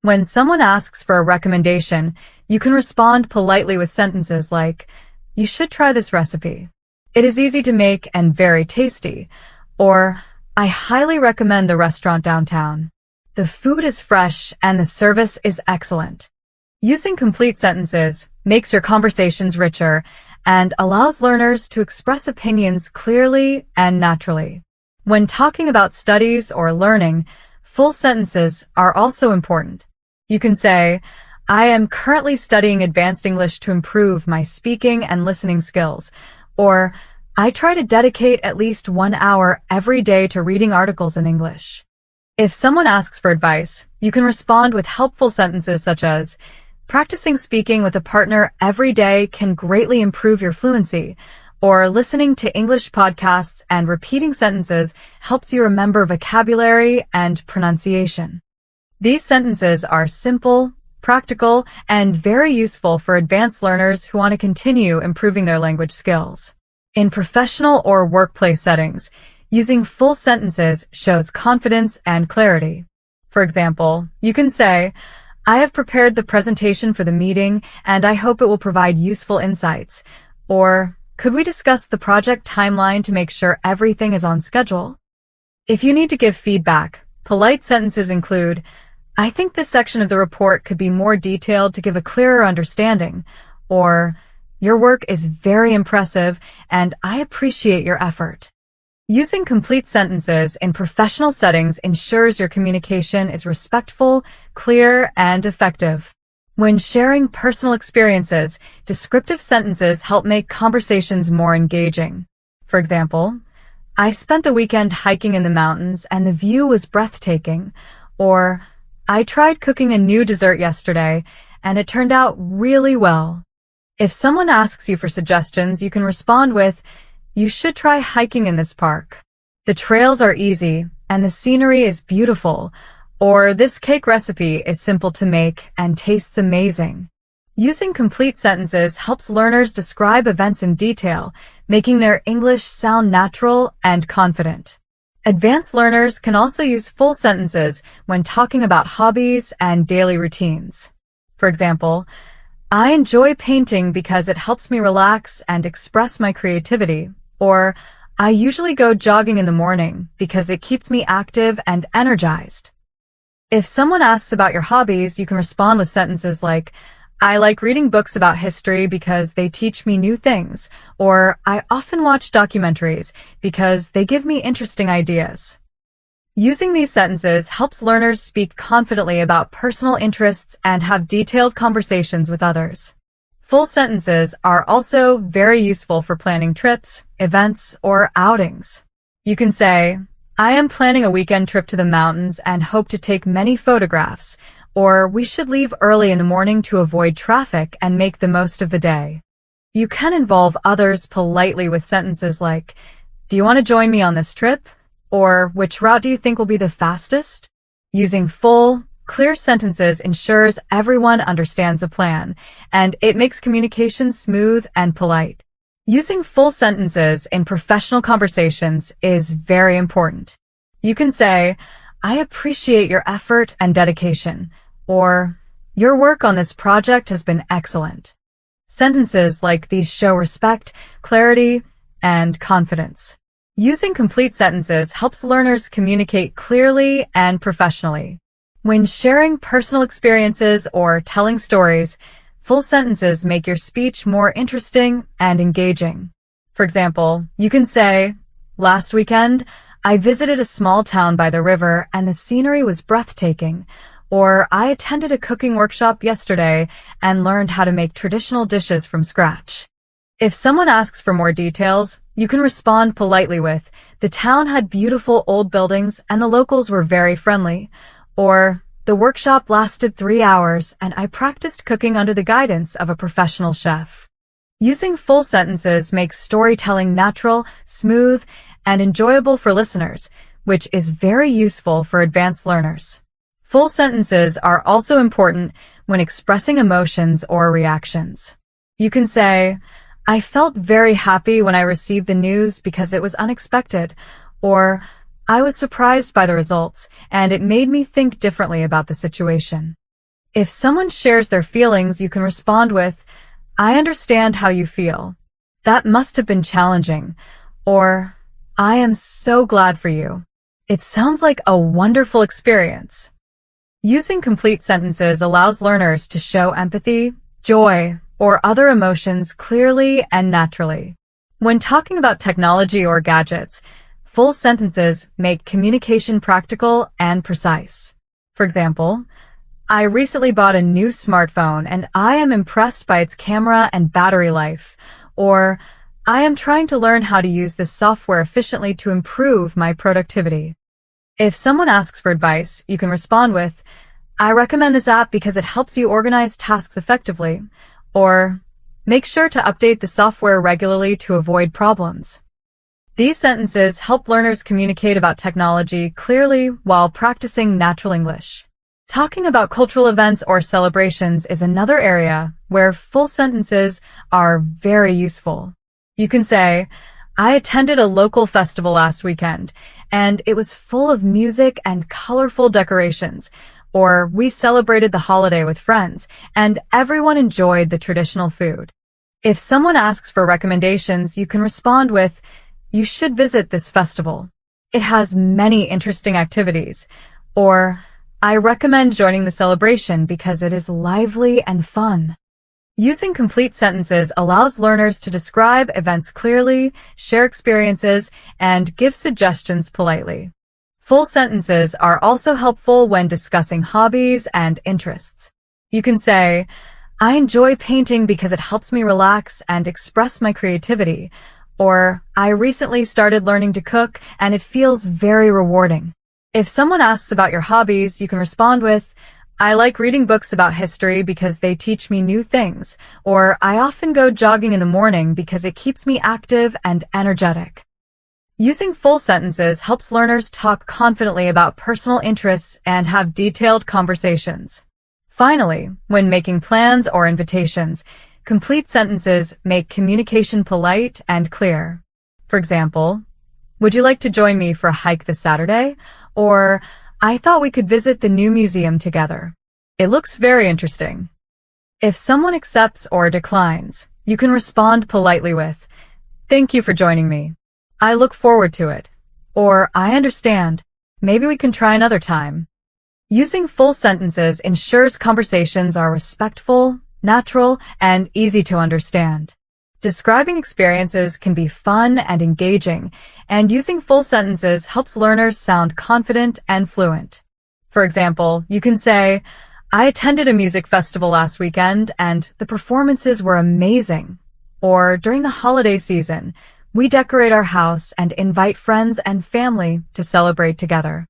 When someone asks for a recommendation, you can respond politely with sentences like, you should try this recipe. It is easy to make and very tasty. Or, I highly recommend the restaurant downtown. The food is fresh and the service is excellent. Using complete sentences makes your conversations richer and allows learners to express opinions clearly and naturally. When talking about studies or learning, full sentences are also important. You can say, I am currently studying advanced English to improve my speaking and listening skills, or I try to dedicate at least 1 hour every day to reading articles in English. If someone asks for advice, you can respond with helpful sentences such as, practicing speaking with a partner every day can greatly improve your fluency, or listening to English podcasts and repeating sentences helps you remember vocabulary and pronunciation. These sentences are simple, practical, and very useful for advanced learners who want to continue improving their language skills. In professional or workplace settings, using full sentences shows confidence and clarity. For example, you can say, I have prepared the presentation for the meeting and I hope it will provide useful insights. Or, could we discuss the project timeline to make sure everything is on schedule? If you need to give feedback, polite sentences include, I think this section of the report could be more detailed to give a clearer understanding. Or, your work is very impressive and I appreciate your effort. Using complete sentences in professional settings ensures your communication is respectful, clear, and effective. When sharing personal experiences, descriptive sentences help make conversations more engaging. For example, I spent the weekend hiking in the mountains and the view was breathtaking. Or, I tried cooking a new dessert yesterday and it turned out really well. If someone asks you for suggestions, you can respond with, you should try hiking in this park. The trails are easy and the scenery is beautiful. Or, this cake recipe is simple to make and tastes amazing. Using complete sentences helps learners describe events in detail, making their English sound natural and confident. Advanced learners can also use full sentences when talking about hobbies and daily routines. For example, I enjoy painting because it helps me relax and express my creativity. Or, I usually go jogging in the morning because it keeps me active and energized. If someone asks about your hobbies, you can respond with sentences like, I like reading books about history because they teach me new things, or I often watch documentaries because they give me interesting ideas. Using these sentences helps learners speak confidently about personal interests and have detailed conversations with others. Full sentences are also very useful for planning trips, events, or outings. You can say, I am planning a weekend trip to the mountains and hope to take many photographs, or we should leave early in the morning to avoid traffic and make the most of the day. You can involve others politely with sentences like, do you want to join me on this trip? Or which route do you think will be the fastest? Using full, clear sentences ensures everyone understands the plan, and it makes communication smooth and polite. Using full sentences in professional conversations is very important. You can say, I appreciate your effort and dedication, or your work on this project has been excellent. Sentences like these show respect, clarity, and confidence. Using complete sentences helps learners communicate clearly and professionally. When sharing personal experiences or telling stories, full sentences make your speech more interesting and engaging. For example, you can say, last weekend, I visited a small town by the river and the scenery was breathtaking. Or I attended a cooking workshop yesterday and learned how to make traditional dishes from scratch. If someone asks for more details, you can respond politely with, the town had beautiful old buildings and the locals were very friendly. Or, the workshop lasted 3 hours and I practiced cooking under the guidance of a professional chef. Using full sentences makes storytelling natural, smooth, and enjoyable for listeners, which is very useful for advanced learners. Full sentences are also important when expressing emotions or reactions. You can say, I felt very happy when I received the news because it was unexpected, or I was surprised by the results and it made me think differently about the situation. If someone shares their feelings, you can respond with, I understand how you feel. That must have been challenging, or I am so glad for you. It sounds like a wonderful experience. Using complete sentences allows learners to show empathy, joy, or other emotions clearly and naturally. When talking about technology or gadgets, full sentences make communication practical and precise. For example, I recently bought a new smartphone and I am impressed by its camera and battery life. Or, I am trying to learn how to use this software efficiently to improve my productivity. If someone asks for advice, you can respond with, I recommend this app because it helps you organize tasks effectively. Or, make sure to update the software regularly to avoid problems. These sentences help learners communicate about technology clearly while practicing natural English. Talking about cultural events or celebrations is another area where full sentences are very useful. You can say, I attended a local festival last weekend, and it was full of music and colorful decorations. Or, we celebrated the holiday with friends, and everyone enjoyed the traditional food. If someone asks for recommendations, you can respond with, you should visit this festival. It has many interesting activities. Or, I recommend joining the celebration because it is lively and fun. Using complete sentences allows learners to describe events clearly, share experiences, and give suggestions politely. Full sentences are also helpful when discussing hobbies and interests. You can say, I enjoy painting because it helps me relax and express my creativity. Or, I recently started learning to cook and it feels very rewarding. If someone asks about your hobbies, you can respond with, I like reading books about history because they teach me new things. Or, I often go jogging in the morning because it keeps me active and energetic. Using full sentences helps learners talk confidently about personal interests and have detailed conversations. Finally, when making plans or invitations, complete sentences make communication polite and clear. For example, would you like to join me for a hike this Saturday? Or, I thought we could visit the new museum together. It looks very interesting. If someone accepts or declines, you can respond politely with, thank you for joining me. I look forward to it. Or, I understand. Maybe we can try another time. Using full sentences ensures conversations are respectful, natural, and easy to understand. Describing experiences can be fun and engaging, and using full sentences helps learners sound confident and fluent. For example, you can say, I attended a music festival last weekend and the performances were amazing. Or during the holiday season, we decorate our house and invite friends and family to celebrate together.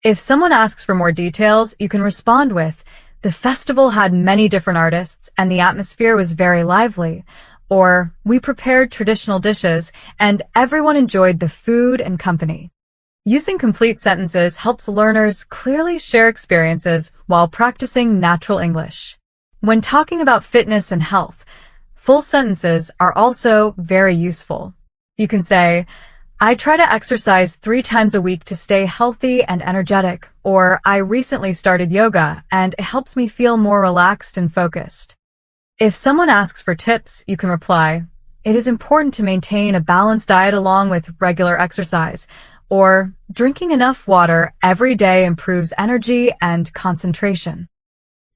If someone asks for more details, you can respond with, the festival had many different artists and the atmosphere was very lively. Or, we prepared traditional dishes and everyone enjoyed the food and company. Using complete sentences helps learners clearly share experiences while practicing natural English. When talking about fitness and health, full sentences are also very useful. You can say, I try to exercise 3 times a week to stay healthy and energetic, or I recently started yoga and it helps me feel more relaxed and focused. If someone asks for tips, you can reply, it is important to maintain a balanced diet along with regular exercise, or drinking enough water every day improves energy and concentration.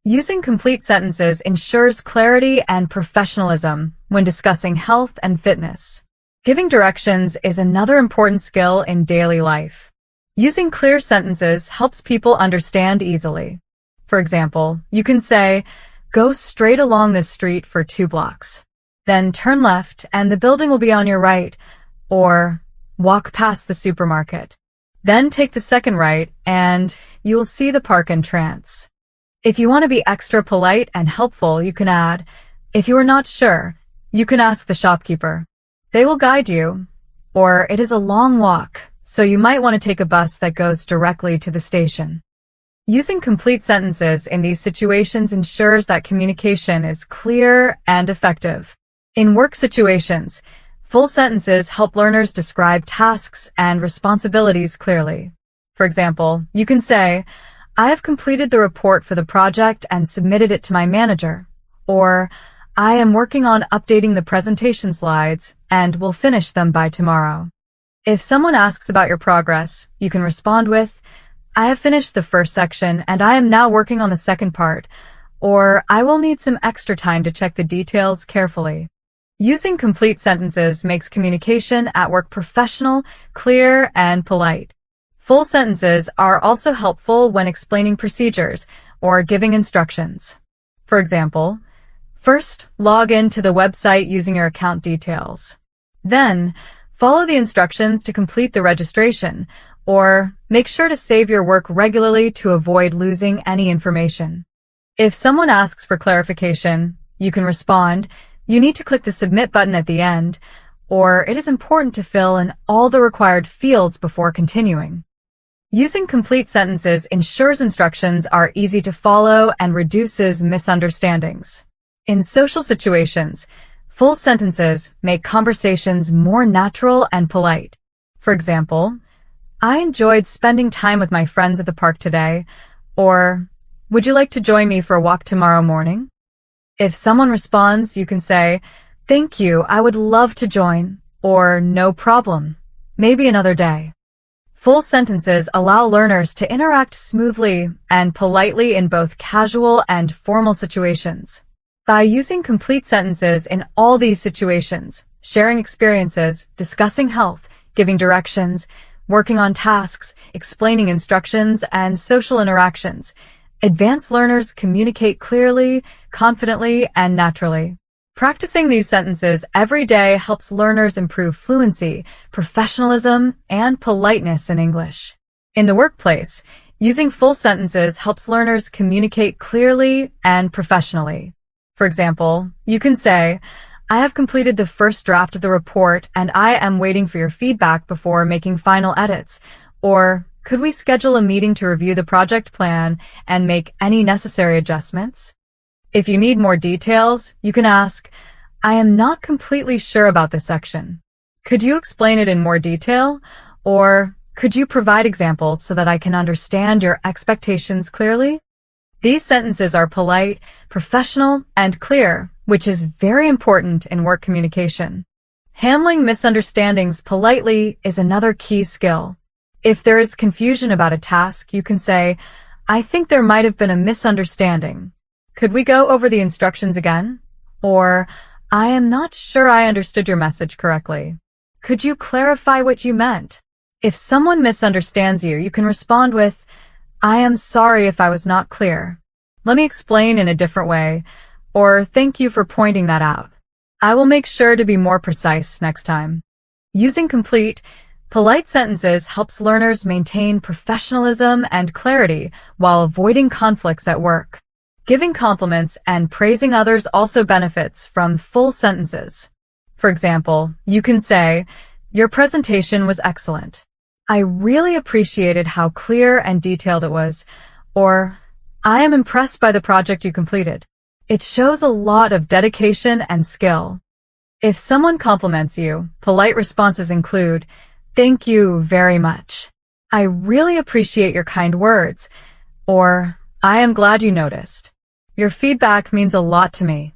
Using complete sentences ensures clarity and professionalism when discussing health and fitness. Giving directions is another important skill in daily life. Using clear sentences helps people understand easily. For example, you can say, go straight along this street for 2 blocks. Then turn left and the building will be on your right. Or, walk past the supermarket. Then take the second right and you will see the park entrance. If you want to be extra polite and helpful, you can add, if you are not sure, you can ask the shopkeeper. They will guide you. Or it is a long walk, so you might want to take a bus that goes directly to the station. Using complete sentences in these situations ensures that communication is clear and effective. In work situations, full sentences help learners describe tasks and responsibilities clearly. For example, you can say, I have completed the report for the project and submitted it to my manager. Or, I am working on updating the presentation slides and will finish them by tomorrow. If someone asks about your progress, you can respond with, I have finished the first section and I am now working on the second part. Or, I will need some extra time to check the details carefully. Using complete sentences makes communication at work professional, clear, and polite. Full sentences are also helpful when explaining procedures or giving instructions. For example, first, log in to the website using your account details. Then, follow the instructions to complete the registration, or make sure to save your work regularly to avoid losing any information. If someone asks for clarification, you can respond, you need to click the submit button at the end, or it is important to fill in all the required fields before continuing. Using complete sentences ensures instructions are easy to follow and reduces misunderstandings. In social situations, full sentences make conversations more natural and polite. For example, I enjoyed spending time with my friends at the park today, or would you like to join me for a walk tomorrow morning? If someone responds, you can say, thank you, I would love to join, or no problem, maybe another day. Full sentences allow learners to interact smoothly and politely in both casual and formal situations. By using complete sentences in all these situations, sharing experiences, discussing health, giving directions, working on tasks, explaining instructions, and social interactions, advanced learners communicate clearly, confidently, and naturally. Practicing these sentences every day helps learners improve fluency, professionalism, and politeness in English. In the workplace, using full sentences helps learners communicate clearly and professionally. For example, you can say, I have completed the first draft of the report and I am waiting for your feedback before making final edits. Or, could we schedule a meeting to review the project plan and make any necessary adjustments? If you need more details, you can ask, I am not completely sure about this section. Could you explain it in more detail? Or, could you provide examples so that I can understand your expectations clearly? These sentences are polite, professional, and clear, which is very important in work communication. Handling misunderstandings politely is another key skill. If there is confusion about a task, you can say, I think there might have been a misunderstanding. Could we go over the instructions again? Or, I am not sure I understood your message correctly. Could you clarify what you meant? If someone misunderstands you, you can respond with, I am sorry if I was not clear. Let me explain in a different way, or thank you for pointing that out. I will make sure to be more precise next time. Using complete, polite sentences helps learners maintain professionalism and clarity while avoiding conflicts at work. Giving compliments and praising others also benefits from full sentences. For example, you can say, your presentation was excellent. I really appreciated how clear and detailed it was, or I am impressed by the project you completed. It shows a lot of dedication and skill. If someone compliments you, polite responses include, thank you very much. I really appreciate your kind words, or I am glad you noticed. Your feedback means a lot to me.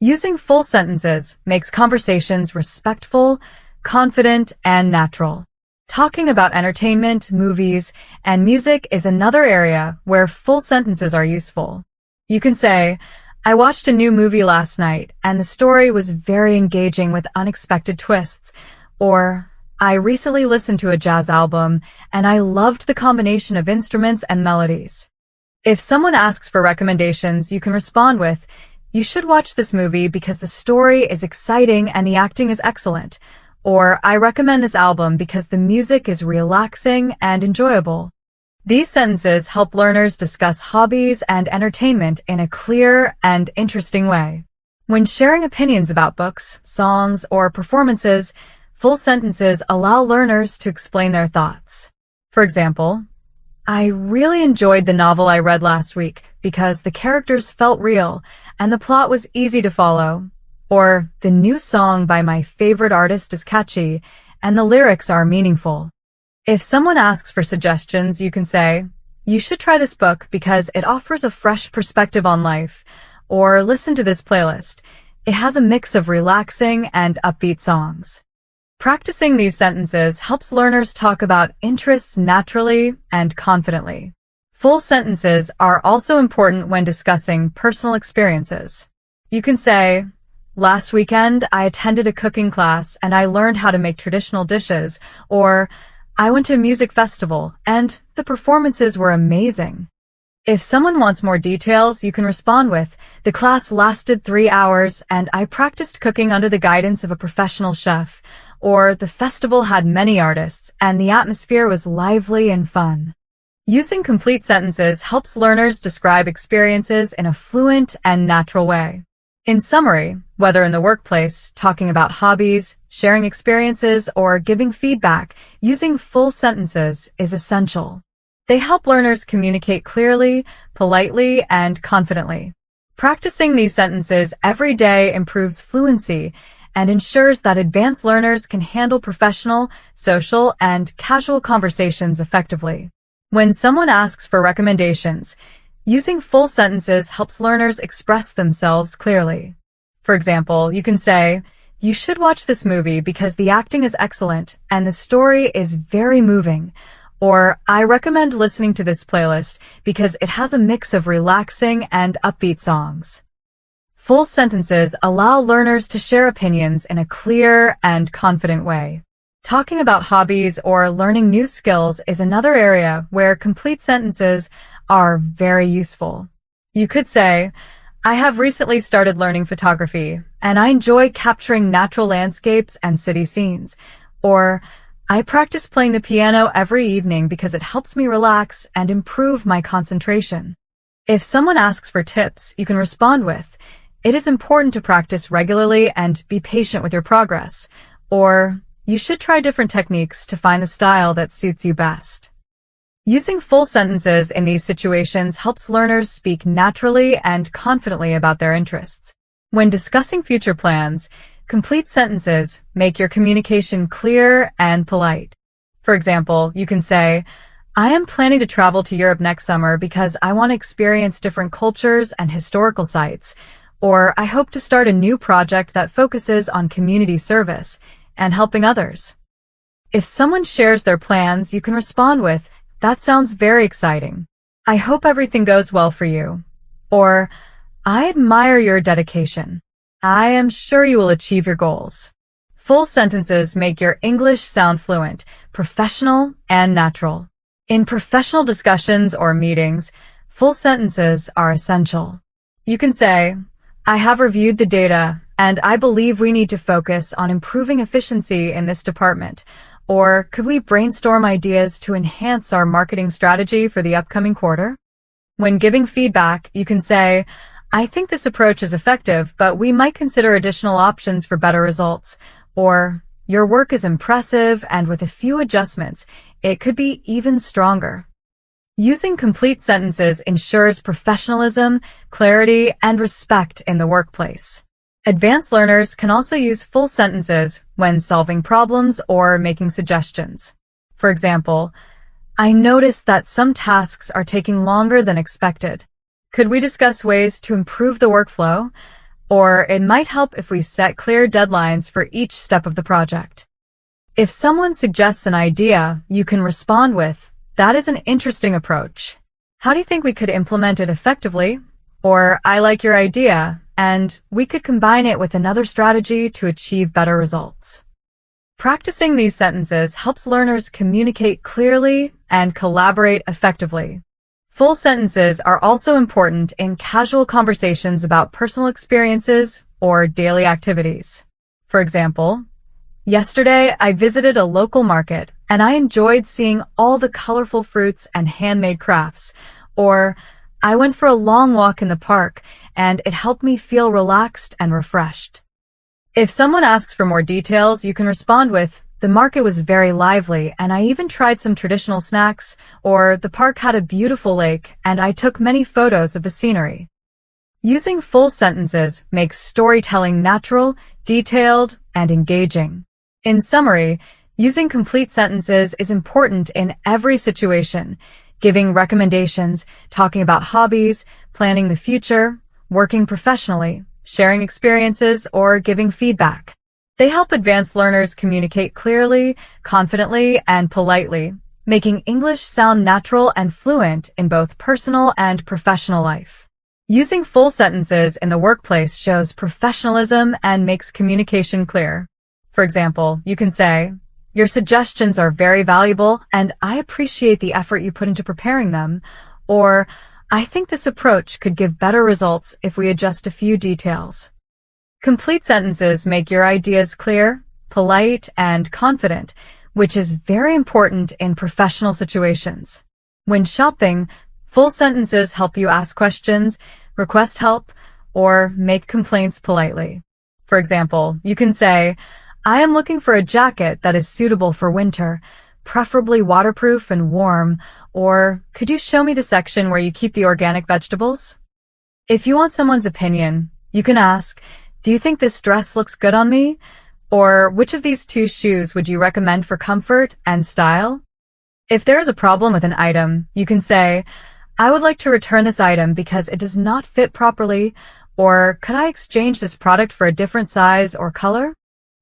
Using full sentences makes conversations respectful, confident, and natural. Talking about entertainment, movies, and music is another area where full sentences are useful. You can say, I watched a new movie last night, and the story was very engaging with unexpected twists. Or, I recently listened to a jazz album, and I loved the combination of instruments and melodies. If someone asks for recommendations, you can respond with, you should watch this movie because the story is exciting and the acting is excellent. Or, I recommend this album because the music is relaxing and enjoyable. These sentences help learners discuss hobbies and entertainment in a clear and interesting way. When sharing opinions about books, songs, or performances, full sentences allow learners to explain their thoughts. For example, I really enjoyed the novel I read last week because the characters felt real and the plot was easy to follow. Or, the new song by my favorite artist is catchy, and the lyrics are meaningful. If someone asks for suggestions, you can say, you should try this book because it offers a fresh perspective on life, or listen to this playlist. It has a mix of relaxing and upbeat songs. Practicing these sentences helps learners talk about interests naturally and confidently. Full sentences are also important when discussing personal experiences. You can say, last weekend, I attended a cooking class and I learned how to make traditional dishes, or I went to a music festival and the performances were amazing. If someone wants more details, you can respond with, the class lasted 3 hours and I practiced cooking under the guidance of a professional chef, or the festival had many artists and the atmosphere was lively and fun. Using complete sentences helps learners describe experiences in a fluent and natural way. In summary, whether in the workplace, talking about hobbies, sharing experiences, or giving feedback, using full sentences is essential. They help learners communicate clearly, politely, and confidently. Practicing these sentences every day improves fluency and ensures that advanced learners can handle professional, social, and casual conversations effectively. When someone asks for recommendations, using full sentences helps learners express themselves clearly. For example, you can say, you should watch this movie because the acting is excellent and the story is very moving. Or, I recommend listening to this playlist because it has a mix of relaxing and upbeat songs. Full sentences allow learners to share opinions in a clear and confident way. Talking about hobbies or learning new skills is another area where complete sentences are very useful. You could say, I have recently started learning photography, and I enjoy capturing natural landscapes and city scenes. Or, I practice playing the piano every evening because it helps me relax and improve my concentration. If someone asks for tips, you can respond with, it is important to practice regularly and be patient with your progress. Or, you should try different techniques to find the style that suits you best. Using full sentences in these situations helps learners speak naturally and confidently about their interests. When discussing future plans, complete sentences make your communication clear and polite. For example, you can say, I am planning to travel to Europe next summer because I want to experience different cultures and historical sites. Or, I hope to start a new project that focuses on community service and helping others. If someone shares their plans, you can respond with, that sounds very exciting. I hope everything goes well for you. Or, I admire your dedication. I am sure you will achieve your goals. Full sentences make your English sound fluent, professional, and natural. In professional discussions or meetings, full sentences are essential. You can say, I have reviewed the data, and I believe we need to focus on improving efficiency in this department. Or could we brainstorm ideas to enhance our marketing strategy for the upcoming quarter? When giving feedback, you can say, I think this approach is effective, but we might consider additional options for better results. Or, your work is impressive, and with a few adjustments, it could be even stronger. Using complete sentences ensures professionalism, clarity, and respect in the workplace. Advanced learners can also use full sentences when solving problems or making suggestions. For example, I noticed that some tasks are taking longer than expected. Could we discuss ways to improve the workflow? Or it might help if we set clear deadlines for each step of the project. If someone suggests an idea, you can respond with, that is an interesting approach. How do you think we could implement it effectively? Or, I like your idea, and we could combine it with another strategy to achieve better results. Practicing these sentences helps learners communicate clearly and collaborate effectively. Full sentences are also important in casual conversations about personal experiences or daily activities. For example, yesterday I visited a local market and I enjoyed seeing all the colorful fruits and handmade crafts. Or, I went for a long walk in the park and it helped me feel relaxed and refreshed. If someone asks for more details, you can respond with, the market was very lively and I even tried some traditional snacks, or the park had a beautiful lake and I took many photos of the scenery. Using full sentences makes storytelling natural, detailed, and engaging. In summary, using complete sentences is important in every situation, giving recommendations, talking about hobbies, planning the future, working professionally, sharing experiences, or giving feedback. They help advanced learners communicate clearly, confidently, and politely, making English sound natural and fluent in both personal and professional life. Using full sentences in the workplace shows professionalism and makes communication clear. For example, you can say, your suggestions are very valuable and I appreciate the effort you put into preparing them. Or, I think this approach could give better results if we adjust a few details. Complete sentences make your ideas clear, polite, and confident, which is very important in professional situations. When shopping, full sentences help you ask questions, request help, or make complaints politely. For example, you can say, I am looking for a jacket that is suitable for winter, preferably waterproof and warm, or could you show me the section where you keep the organic vegetables? If you want someone's opinion, you can ask, do you think this dress looks good on me? Or which of these two shoes would you recommend for comfort and style? If there is a problem with an item, you can say, I would like to return this item because it does not fit properly, or could I exchange this product for a different size or color?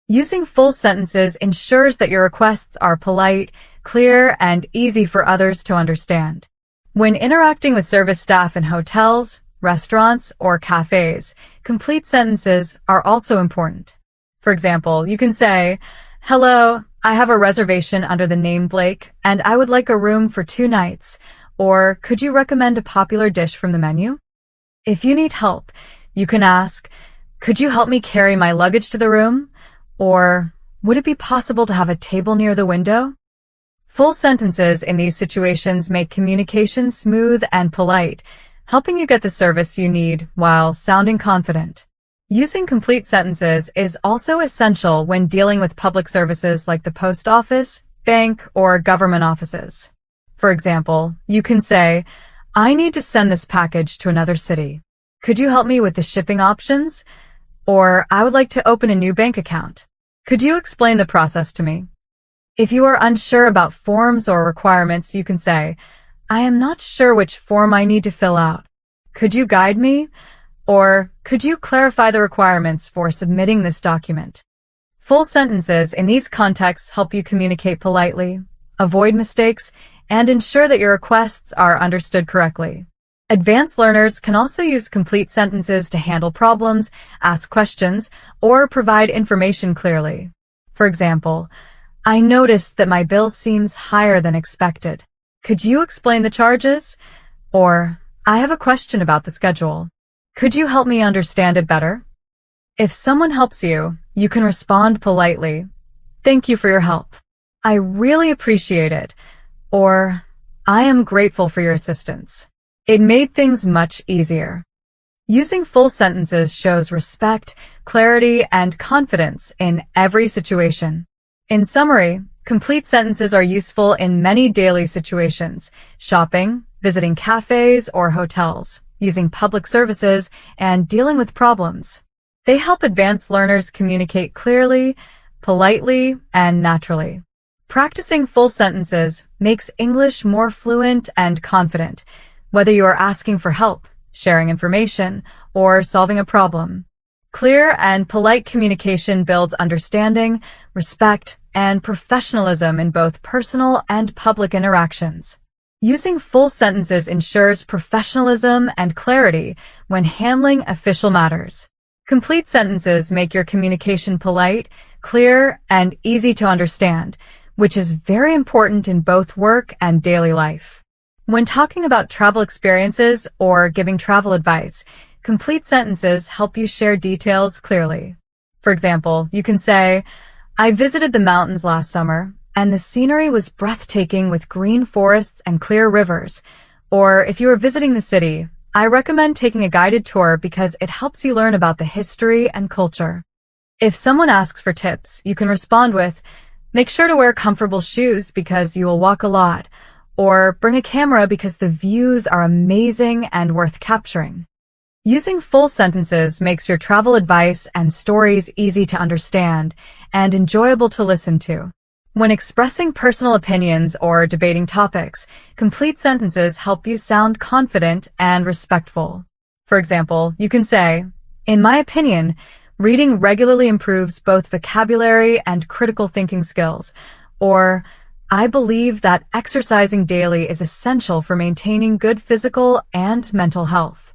Using full sentences ensures that your requests are polite, clear, and easy for others to understand. When interacting with service staff in hotels, restaurants, or cafes, complete sentences are also important. For example, you can say, hello, I have a reservation under the name Blake, and I would like a room for 2 nights. Or could you recommend a popular dish from the menu? If you need help, you can ask, could you help me carry my luggage to the room? Or, would it be possible to have a table near the window? Full sentences in these situations make communication smooth and polite, helping you get the service you need while sounding confident. Using complete sentences is also essential when dealing with public services like the post office, bank, or government offices. For example, you can say, I need to send this package to another city. Could you help me with the shipping options? Or, I would like to open a new bank account. Could you explain the process to me? If you are unsure about forms or requirements, you can say, I am not sure which form I need to fill out. Could you guide me? Or, could you clarify the requirements for submitting this document? Full sentences in these contexts help you communicate politely, avoid mistakes, and ensure that your requests are understood correctly. Advanced learners can also use complete sentences to handle problems, ask questions, or provide information clearly. For example, I noticed that my bill seems higher than expected. Could you explain the charges? Or, I have a question about the schedule. Could you help me understand it better? If someone helps you, you can respond politely. Thank you for your help. I really appreciate it. Or, I am grateful for your assistance. It made things much easier. Using full sentences shows respect, clarity, and confidence in every situation. In summary, complete sentences are useful in many daily situations: shopping, visiting cafes or hotels, using public services, and dealing with problems. They help advanced learners communicate clearly, politely, and naturally. Practicing full sentences makes English more fluent and confident, whether you are asking for help, sharing information, or solving a problem. Clear and polite communication builds understanding, respect, and professionalism in both personal and public interactions. Using full sentences ensures professionalism and clarity when handling official matters. Complete sentences make your communication polite, clear, and easy to understand, which is very important in both work and daily life. When talking about travel experiences or giving travel advice, complete sentences help you share details clearly. For example, you can say, I visited the mountains last summer, and the scenery was breathtaking with green forests and clear rivers. Or if you are visiting the city, I recommend taking a guided tour because it helps you learn about the history and culture. If someone asks for tips, you can respond with, make sure to wear comfortable shoes because you will walk a lot. Or bring a camera because the views are amazing and worth capturing. Using full sentences makes your travel advice and stories easy to understand and enjoyable to listen to. When expressing personal opinions or debating topics, complete sentences help you sound confident and respectful. For example, you can say, in my opinion, reading regularly improves both vocabulary and critical thinking skills. Or, I believe that exercising daily is essential for maintaining good physical and mental health.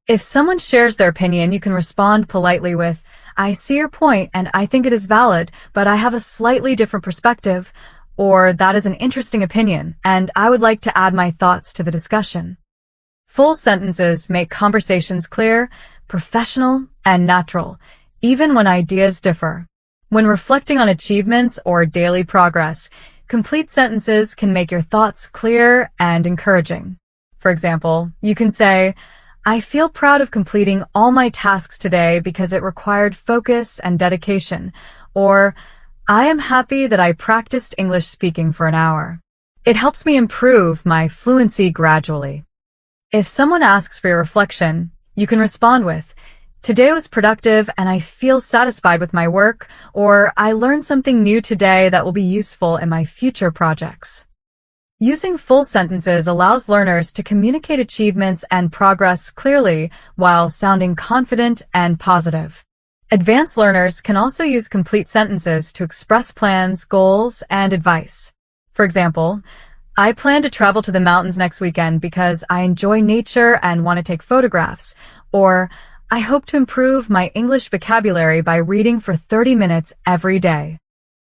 If someone shares their opinion, you can respond politely with, I see your point and I think it is valid, but I have a slightly different perspective, or that is an interesting opinion, and I would like to add my thoughts to the discussion. Full sentences make conversations clear, professional, and natural, even when ideas differ. When reflecting on achievements or daily progress, complete sentences can make your thoughts clear and encouraging. For example, you can say, I feel proud of completing all my tasks today because it required focus and dedication. Or, I am happy that I practiced English speaking for an hour. It helps me improve my fluency gradually. If someone asks for your reflection, you can respond with, today was productive and I feel satisfied with my work, or I learned something new today that will be useful in my future projects. Using full sentences allows learners to communicate achievements and progress clearly while sounding confident and positive. Advanced learners can also use complete sentences to express plans, goals, and advice. For example, I plan to travel to the mountains next weekend because I enjoy nature and want to take photographs. Or, I hope to improve my English vocabulary by reading for 30 minutes every day.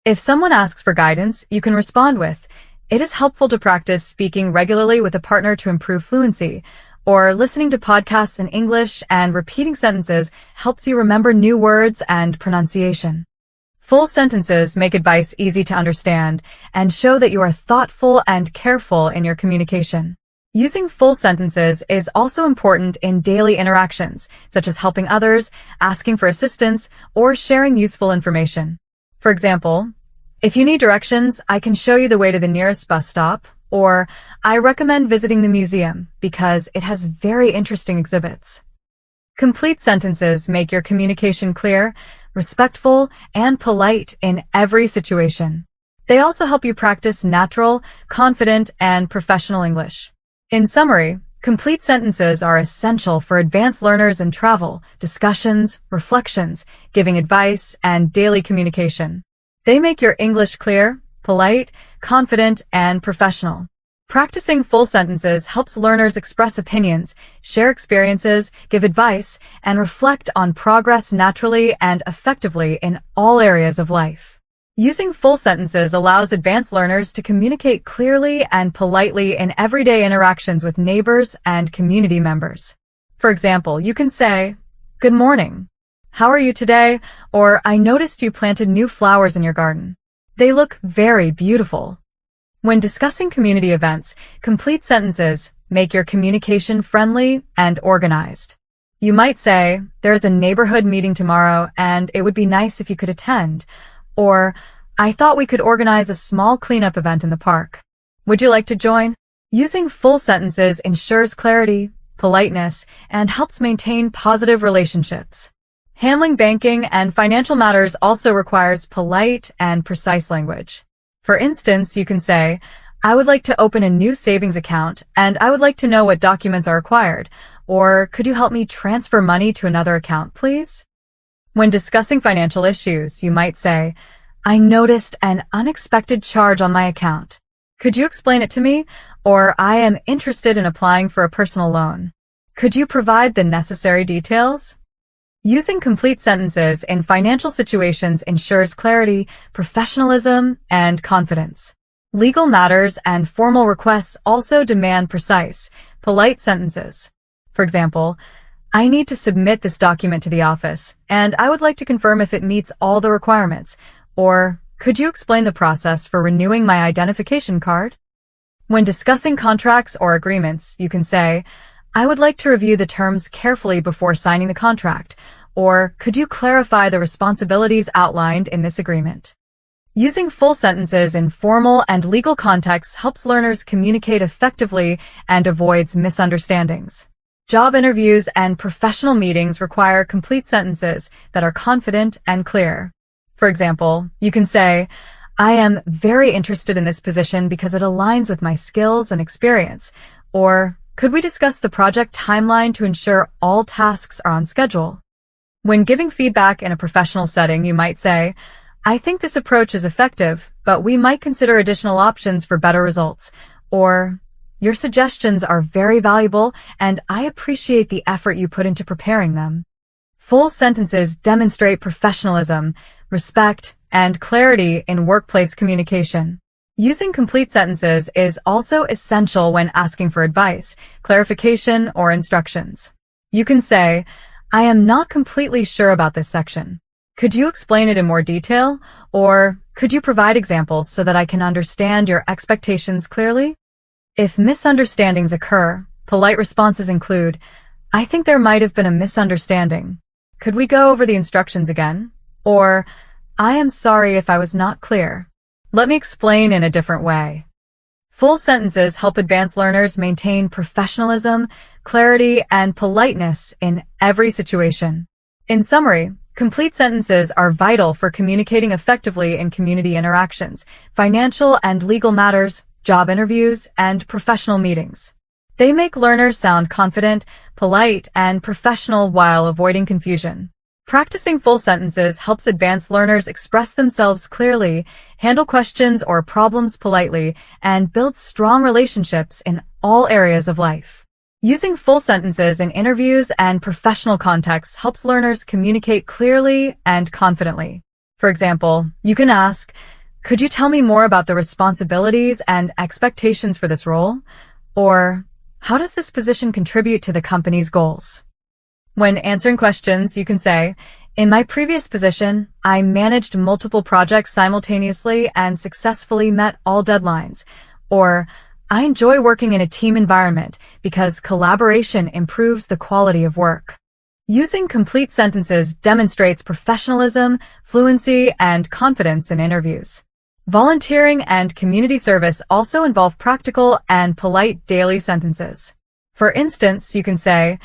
If someone asks for guidance, you can respond with, it is helpful to practice speaking regularly with a partner to improve fluency, or listening to podcasts in English and repeating sentences helps you remember new words and pronunciation. Full sentences make advice easy to understand and show that you are thoughtful and careful in your communication. Using full sentences is also important in daily interactions, such as helping others, asking for assistance, or sharing useful information. For example, if you need directions, I can show you the way to the nearest bus stop, or I recommend visiting the museum because it has very interesting exhibits. Complete sentences make your communication clear, respectful, and polite in every situation. They also help you practice natural, confident, and professional English. In summary, complete sentences are essential for advanced learners in travel, discussions, reflections, giving advice, and daily communication. They make your English clear, polite, confident, and professional. Practicing full sentences helps learners express opinions, share experiences, give advice, and reflect on progress naturally and effectively in all areas of life. Using full sentences allows advanced learners to communicate clearly and politely in everyday interactions with neighbors and community members. For example, you can say, "Good morning. How are you today?" Or, "I noticed you planted new flowers in your garden. They look very beautiful." When discussing community events, complete sentences make your communication friendly and organized. You might say, "There's a neighborhood meeting tomorrow and it would be nice if you could attend." Or, "I thought we could organize a small cleanup event in the park. Would you like to join?" Using full sentences ensures clarity, politeness, and helps maintain positive relationships. Handling banking and financial matters also requires polite and precise language. For instance, you can say, "I would like to open a new savings account and I would like to know what documents are required," or, "Could you help me transfer money to another account, please?" When discussing financial issues, you might say, "I noticed an unexpected charge on my account. Could you explain it to me?" Or, "I am interested in applying for a personal loan. Could you provide the necessary details?" Using complete sentences in financial situations ensures clarity, professionalism, and confidence. Legal matters and formal requests also demand precise, polite sentences. For example, "I need to submit this document to the office, and I would like to confirm if it meets all the requirements." Or, "Could you explain the process for renewing my identification card?" When discussing contracts or agreements, you can say, "I would like to review the terms carefully before signing the contract," or, "Could you clarify the responsibilities outlined in this agreement?" Using full sentences in formal and legal contexts helps learners communicate effectively and avoids misunderstandings. Job interviews and professional meetings require complete sentences that are confident and clear. For example, you can say, "I am very interested in this position because it aligns with my skills and experience," or, "Could we discuss the project timeline to ensure all tasks are on schedule?" When giving feedback in a professional setting, you might say, "I think this approach is effective, but we might consider additional options for better results," or, "Your suggestions are very valuable and I appreciate the effort you put into preparing them." Full sentences demonstrate professionalism, respect, and clarity in workplace communication. Using complete sentences is also essential when asking for advice, clarification, or instructions. You can say, "I am not completely sure about this section. Could you explain it in more detail?" Or, "Could you provide examples so that I can understand your expectations clearly?" If misunderstandings occur, polite responses include, "I think there might have been a misunderstanding. Could we go over the instructions again?" Or, "I am sorry if I was not clear. Let me explain in a different way." Full sentences help advanced learners maintain professionalism, clarity, and politeness in every situation. In summary, complete sentences are vital for communicating effectively in community interactions, financial and legal matters, job interviews, and professional meetings. They make learners sound confident, polite, and professional while avoiding confusion. Practicing full sentences helps advanced learners express themselves clearly, handle questions or problems politely, and build strong relationships in all areas of life. Using full sentences in interviews and professional contexts helps learners communicate clearly and confidently. For example, you can ask, "Could you tell me more about the responsibilities and expectations for this role?" Or, "How does this position contribute to the company's goals?" When answering questions, you can say, "In my previous position, I managed multiple projects simultaneously and successfully met all deadlines." Or, "I enjoy working in a team environment because collaboration improves the quality of work." Using complete sentences demonstrates professionalism, fluency, and confidence in interviews. Volunteering and community service also involve practical and polite daily sentences. For instance, you can say,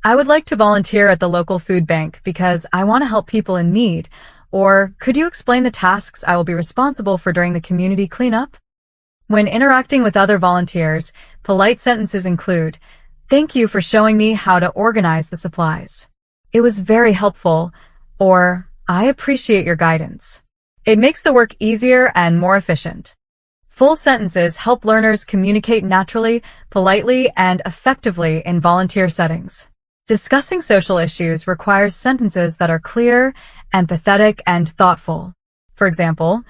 "I would like to volunteer at the local food bank because I want to help people in need," or, "Could you explain the tasks I will be responsible for during the community cleanup?" When interacting with other volunteers, polite sentences include, "Thank you for showing me how to organize the supplies. It was very helpful," or, "I appreciate your guidance. It makes the work easier and more efficient." Full sentences help learners communicate naturally, politely, and effectively in volunteer settings. Discussing social issues requires sentences that are clear, empathetic, and thoughtful. For example,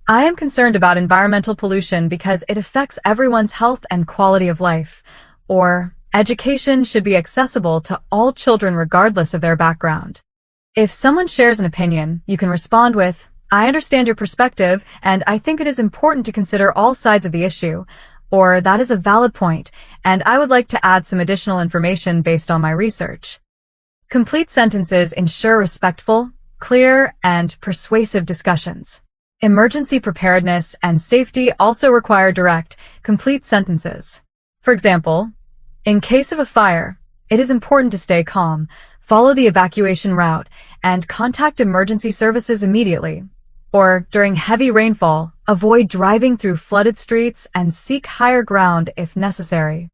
I am concerned about environmental pollution because it affects everyone's health and quality of life. Or, education should be accessible to all children regardless of their background. If someone shares an opinion, you can respond with, I understand your perspective, and I think it is important to consider all sides of the issue. Or, that is a valid point, and I would like to add some additional information based on my research. Complete sentences ensure respectful, clear, and persuasive discussions. Emergency preparedness and safety also require direct, complete sentences. For example, in case of a fire, it is important to stay calm, follow the evacuation route, and contact emergency services immediately. Or, during heavy rainfall, avoid driving through flooded streets and seek higher ground if necessary.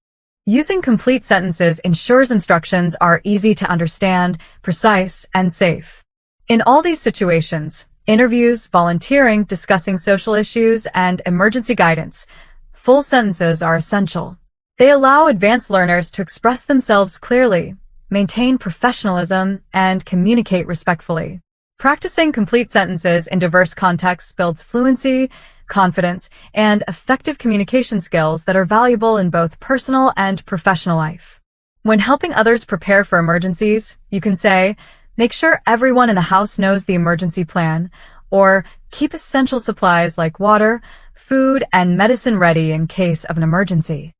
Using complete sentences ensures instructions are easy to understand, precise, and safe. In all these situations, interviews, volunteering, discussing social issues, and emergency guidance, full sentences are essential. They allow advanced learners to express themselves clearly, maintain professionalism, and communicate respectfully. Practicing complete sentences in diverse contexts builds fluency, confidence, and effective communication skills that are valuable in both personal and professional life. When helping others prepare for emergencies, you can say, make sure everyone in the house knows the emergency plan, or keep essential supplies like water, food, and medicine ready in case of an emergency.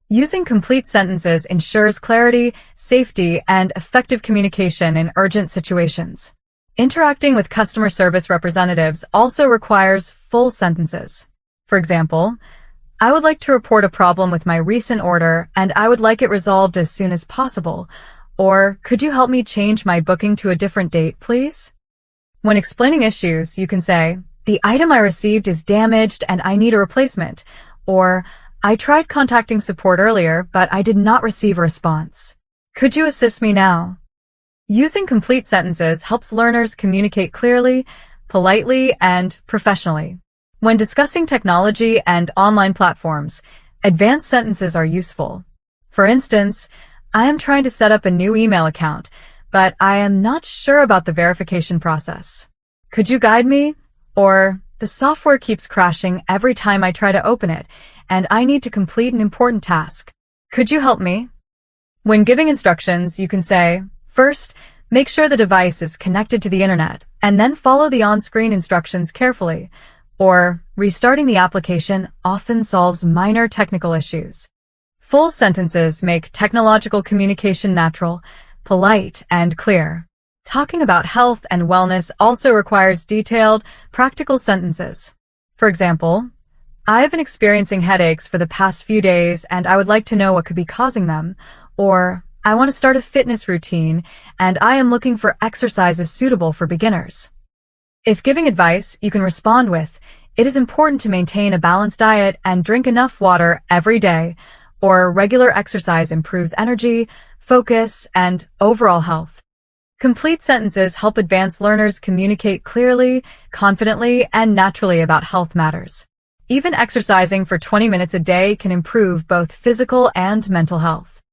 Using complete sentences ensures clarity, safety, and effective communication in urgent situations. Interacting with customer service representatives also requires full sentences. For example, I would like to report a problem with my recent order and I would like it resolved as soon as possible. Or, could you help me change my booking to a different date, please? When explaining issues, you can say, the item I received is damaged and I need a replacement. Or, I tried contacting support earlier, but I did not receive a response. Could you assist me now? Using complete sentences helps learners communicate clearly, politely, and professionally. When discussing technology and online platforms, advanced sentences are useful. For instance, I am trying to set up a new email account, but I am not sure about the verification process. Could you guide me? Or, the software keeps crashing every time I try to open it, and I need to complete an important task. Could you help me? When giving instructions, you can say, first, make sure the device is connected to the internet, and then follow the on-screen instructions carefully. Or, restarting the application often solves minor technical issues. Full sentences make technological communication natural, polite, and clear. Talking about health and wellness also requires detailed, practical sentences. For example, I have been experiencing headaches for the past few days and I would like to know what could be causing them. Or, I want to start a fitness routine, and I am looking for exercises suitable for beginners. If giving advice, you can respond with, it is important to maintain a balanced diet and drink enough water every day, or regular exercise improves energy, focus, and overall health. Complete sentences help advanced learners communicate clearly, confidently, and naturally about health matters. Even exercising for 20 minutes a day can improve both physical and mental health.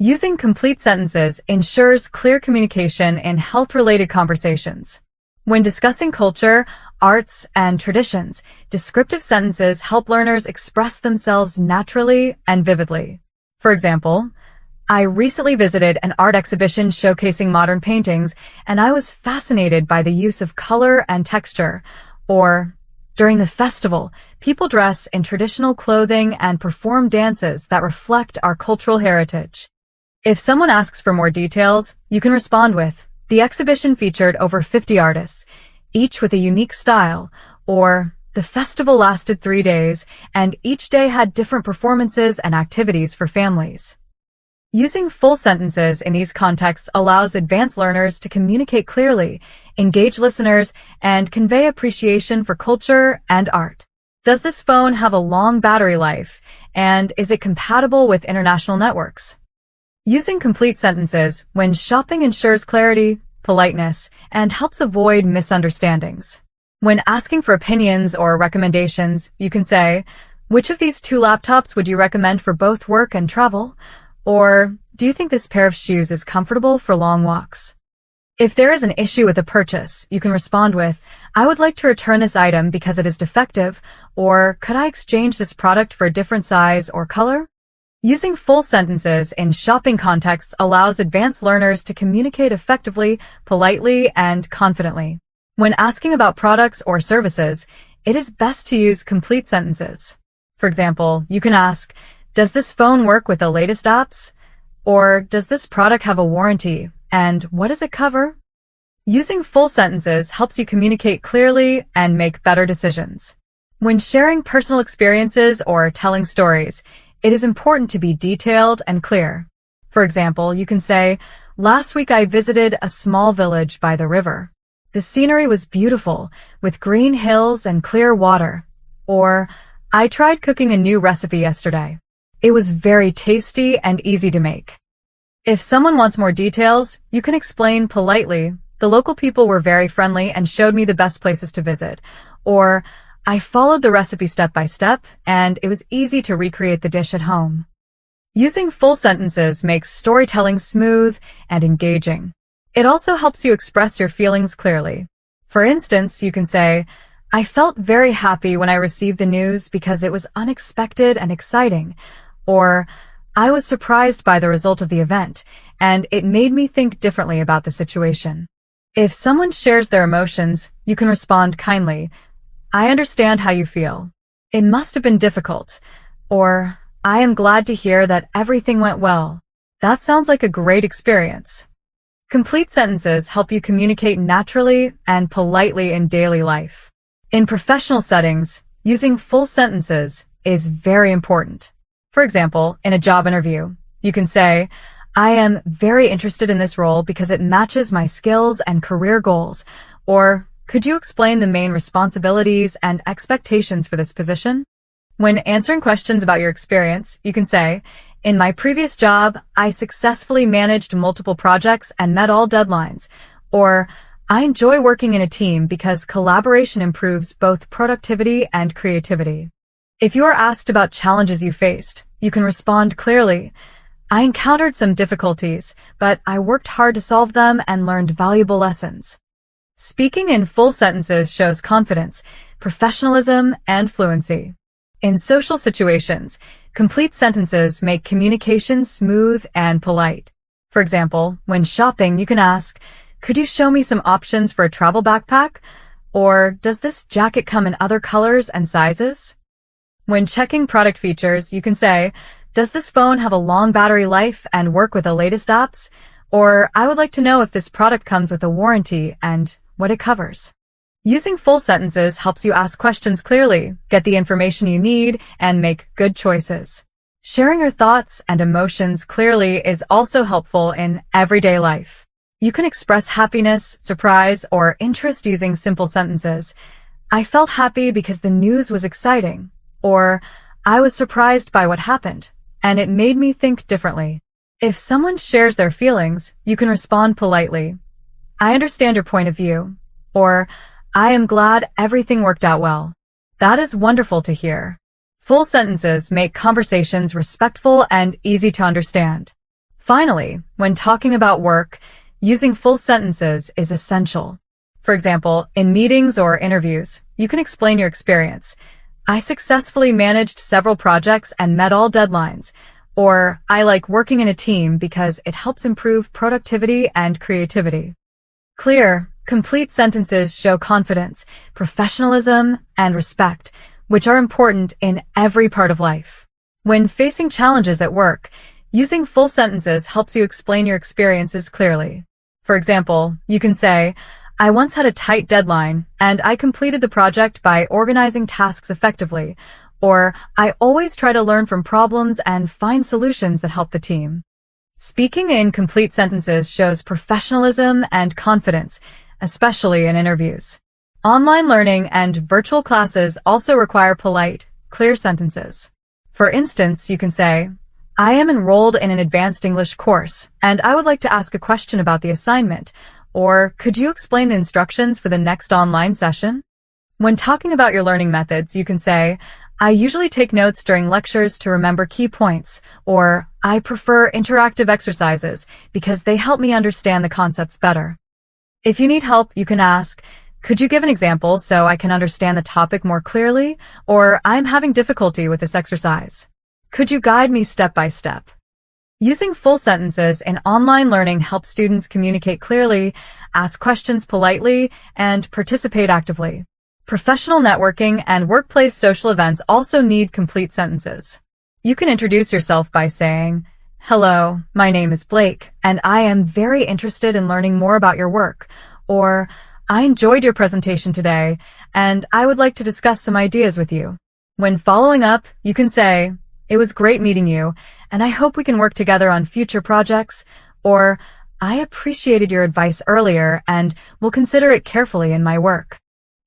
Using complete sentences ensures clear communication in health-related conversations. When discussing culture, arts, and traditions, descriptive sentences help learners express themselves naturally and vividly. For example, I recently visited an art exhibition showcasing modern paintings, and I was fascinated by the use of color and texture. Or, during the festival, people dress in traditional clothing and perform dances that reflect our cultural heritage. If someone asks for more details, you can respond with, the exhibition featured over 50 artists, each with a unique style, or the festival lasted 3 days, and each day had different performances and activities for families. Using full sentences in these contexts allows advanced learners to communicate clearly, engage listeners, and convey appreciation for culture and art. Does this phone have a long battery life, and is it compatible with international networks? Using complete sentences when shopping ensures clarity, politeness, and helps avoid misunderstandings. When asking for opinions or recommendations, you can say, Which of these two laptops would you recommend for both work and travel? Or do you think this pair of shoes is comfortable for long walks? If there is an issue with a purchase, you can respond with, I would like to return this item because it is defective, or could I exchange this product for a different size or color? Using full sentences in shopping contexts allows advanced learners to communicate effectively, politely, and confidently. When asking about products or services, it is best to use complete sentences. For example, you can ask, does this phone work with the latest apps? Or does this product have a warranty? And what does it cover? Using full sentences helps you communicate clearly and make better decisions. When sharing personal experiences or telling stories, it is important to be detailed and clear. For example, you can say, last week I visited a small village by the river. The scenery was beautiful, with green hills and clear water. Or, I tried cooking a new recipe yesterday. It was very tasty and easy to make. If someone wants more details, you can explain politely, the local people were very friendly and showed me the best places to visit. Or, I followed the recipe step by step, and it was easy to recreate the dish at home. Using full sentences makes storytelling smooth and engaging. It also helps you express your feelings clearly. For instance, you can say, I felt very happy when I received the news because it was unexpected and exciting. Or, I was surprised by the result of the event, and it made me think differently about the situation. If someone shares their emotions, you can respond kindly, I understand how you feel. It must have been difficult. Or, I am glad to hear that everything went well. That sounds like a great experience. Complete sentences help you communicate naturally and politely in daily life. In professional settings, using full sentences is very important. For example, in a job interview, you can say, I am very interested in this role because it matches my skills and career goals. Or, could you explain the main responsibilities and expectations for this position? When answering questions about your experience, you can say, in my previous job, I successfully managed multiple projects and met all deadlines. Or, I enjoy working in a team because collaboration improves both productivity and creativity. If you are asked about challenges you faced, you can respond clearly. I encountered some difficulties, but I worked hard to solve them and learned valuable lessons. Speaking in full sentences shows confidence, professionalism, and fluency. In social situations, complete sentences make communication smooth and polite. For example, when shopping, you can ask, could you show me some options for a travel backpack? Or, does this jacket come in other colors and sizes? When checking product features, you can say, does this phone have a long battery life and work with the latest apps? Or, I would like to know if this product comes with a warranty and what it covers. Using full sentences helps you ask questions clearly, get the information you need, and make good choices. Sharing your thoughts and emotions clearly is also helpful in everyday life. You can express happiness, surprise, or interest using simple sentences. I felt happy because the news was exciting. Or, I was surprised by what happened, and it made me think differently. If someone shares their feelings, you can respond politely. I understand your point of view. Or, I am glad everything worked out well. That is wonderful to hear. Full sentences make conversations respectful and easy to understand. Finally, when talking about work, using full sentences is essential. For example, in meetings or interviews, you can explain your experience. I successfully managed several projects and met all deadlines. Or, I like working in a team because it helps improve productivity and creativity. Clear, complete sentences show confidence, professionalism, and respect, which are important in every part of life. When facing challenges at work, using full sentences helps you explain your experiences clearly. For example, you can say, I once had a tight deadline, and I completed the project by organizing tasks effectively. Or, I always try to learn from problems and find solutions that help the team. Speaking in complete sentences shows professionalism and confidence, especially in interviews. Online learning and virtual classes also require polite, clear sentences. For instance, you can say, I am enrolled in an advanced English course, and I would like to ask a question about the assignment. Or, could you explain the instructions for the next online session? When talking about your learning methods, you can say, I usually take notes during lectures to remember key points, or I prefer interactive exercises because they help me understand the concepts better. If you need help, you can ask, could you give an example so I can understand the topic more clearly? Or I'm having difficulty with this exercise. Could you guide me step by step? Using full sentences in online learning helps students communicate clearly, ask questions politely, and participate actively. Professional networking and workplace social events also need complete sentences. You can introduce yourself by saying, hello, my name is Blake, and I am very interested in learning more about your work. Or, I enjoyed your presentation today, and I would like to discuss some ideas with you. When following up, you can say, it was great meeting you, and I hope we can work together on future projects. Or, I appreciated your advice earlier and will consider it carefully in my work.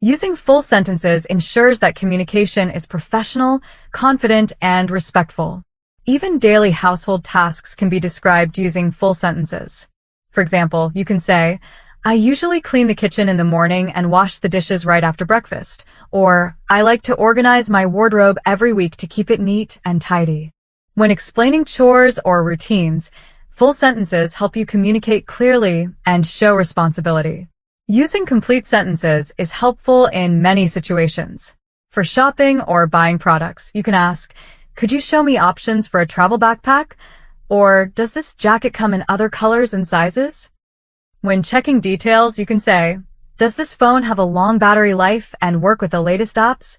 Using full sentences ensures that communication is professional, confident, and respectful. Even daily household tasks can be described using full sentences. For example, you can say, I usually clean the kitchen in the morning and wash the dishes right after breakfast. Or, I like to organize my wardrobe every week to keep it neat and tidy. When explaining chores or routines, full sentences help you communicate clearly and show responsibility. Using complete sentences is helpful in many situations. For shopping or buying products, you can ask, could you show me options for a travel backpack? Or, does this jacket come in other colors and sizes? When checking details, you can say, does this phone have a long battery life and work with the latest apps?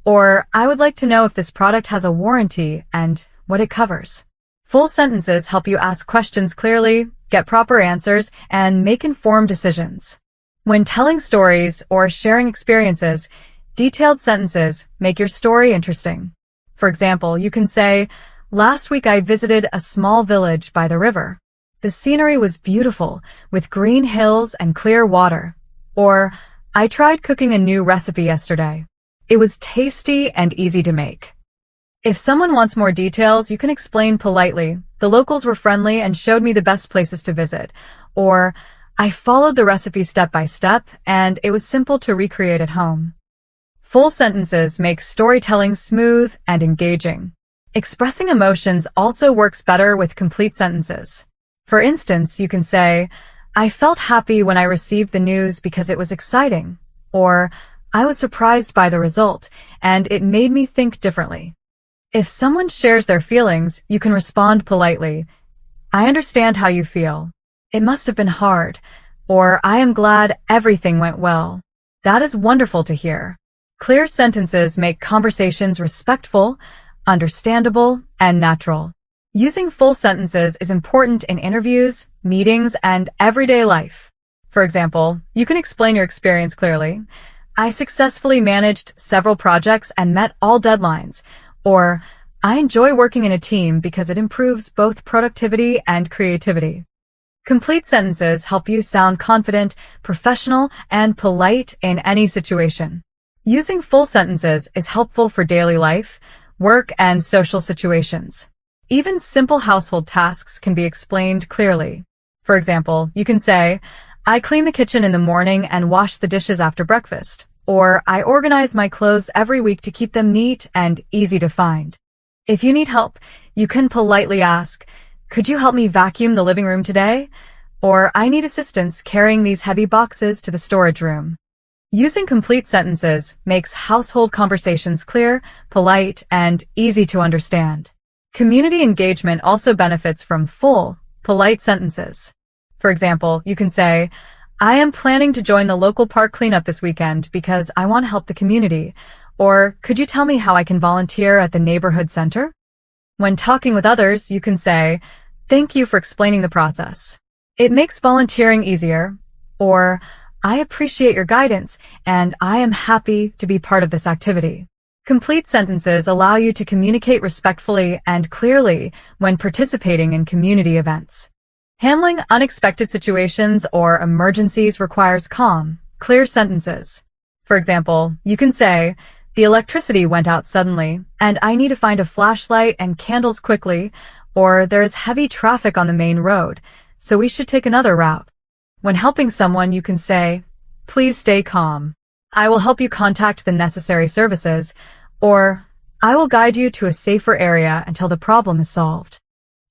Or, I would like to know if this product has a warranty and what it covers. Full sentences help you ask questions clearly, get proper answers, and make informed decisions. When telling stories or sharing experiences, detailed sentences make your story interesting. For example, you can say, last week I visited a small village by the river. The scenery was beautiful, with green hills and clear water. Or, I tried cooking a new recipe yesterday. It was tasty and easy to make. If someone wants more details, you can explain politely, the locals were friendly and showed me the best places to visit. Or, I followed the recipe step by step, and it was simple to recreate at home. Full sentences make storytelling smooth and engaging. Expressing emotions also works better with complete sentences. For instance, you can say, I felt happy when I received the news because it was exciting. Or, I was surprised by the result, and it made me think differently. If someone shares their feelings, you can respond politely. I understand how you feel. It must have been hard. Or, I am glad everything went well. That is wonderful to hear. Clear sentences make conversations respectful, understandable, and natural. Using full sentences is important in interviews, meetings, and everyday life. For example, you can explain your experience clearly. I successfully managed several projects and met all deadlines. Or, I enjoy working in a team because it improves both productivity and creativity. Complete sentences help you sound confident, professional, and polite in any situation. Using full sentences is helpful for daily life, work, and social situations. Even simple household tasks can be explained clearly. For example, you can say, I clean the kitchen in the morning and wash the dishes after breakfast. Or, I organize my clothes every week to keep them neat and easy to find. If you need help, you can politely ask, could you help me vacuum the living room today? Or, I need assistance carrying these heavy boxes to the storage room. Using complete sentences makes household conversations clear, polite, and easy to understand. Community engagement also benefits from full, polite sentences. For example, you can say, I am planning to join the local park cleanup this weekend because I want to help the community. Or, could you tell me how I can volunteer at the neighborhood center? When talking with others, you can say, thank you for explaining the process. It makes volunteering easier. Or, I appreciate your guidance, and I am happy to be part of this activity. Complete sentences allow you to communicate respectfully and clearly when participating in community events. Handling unexpected situations or emergencies requires calm, clear sentences. For example, you can say, the electricity went out suddenly, and I need to find a flashlight and candles quickly, or there's heavy traffic on the main road, so we should take another route. When helping someone, you can say, please stay calm. I will help you contact the necessary services, or I will guide you to a safer area until the problem is solved.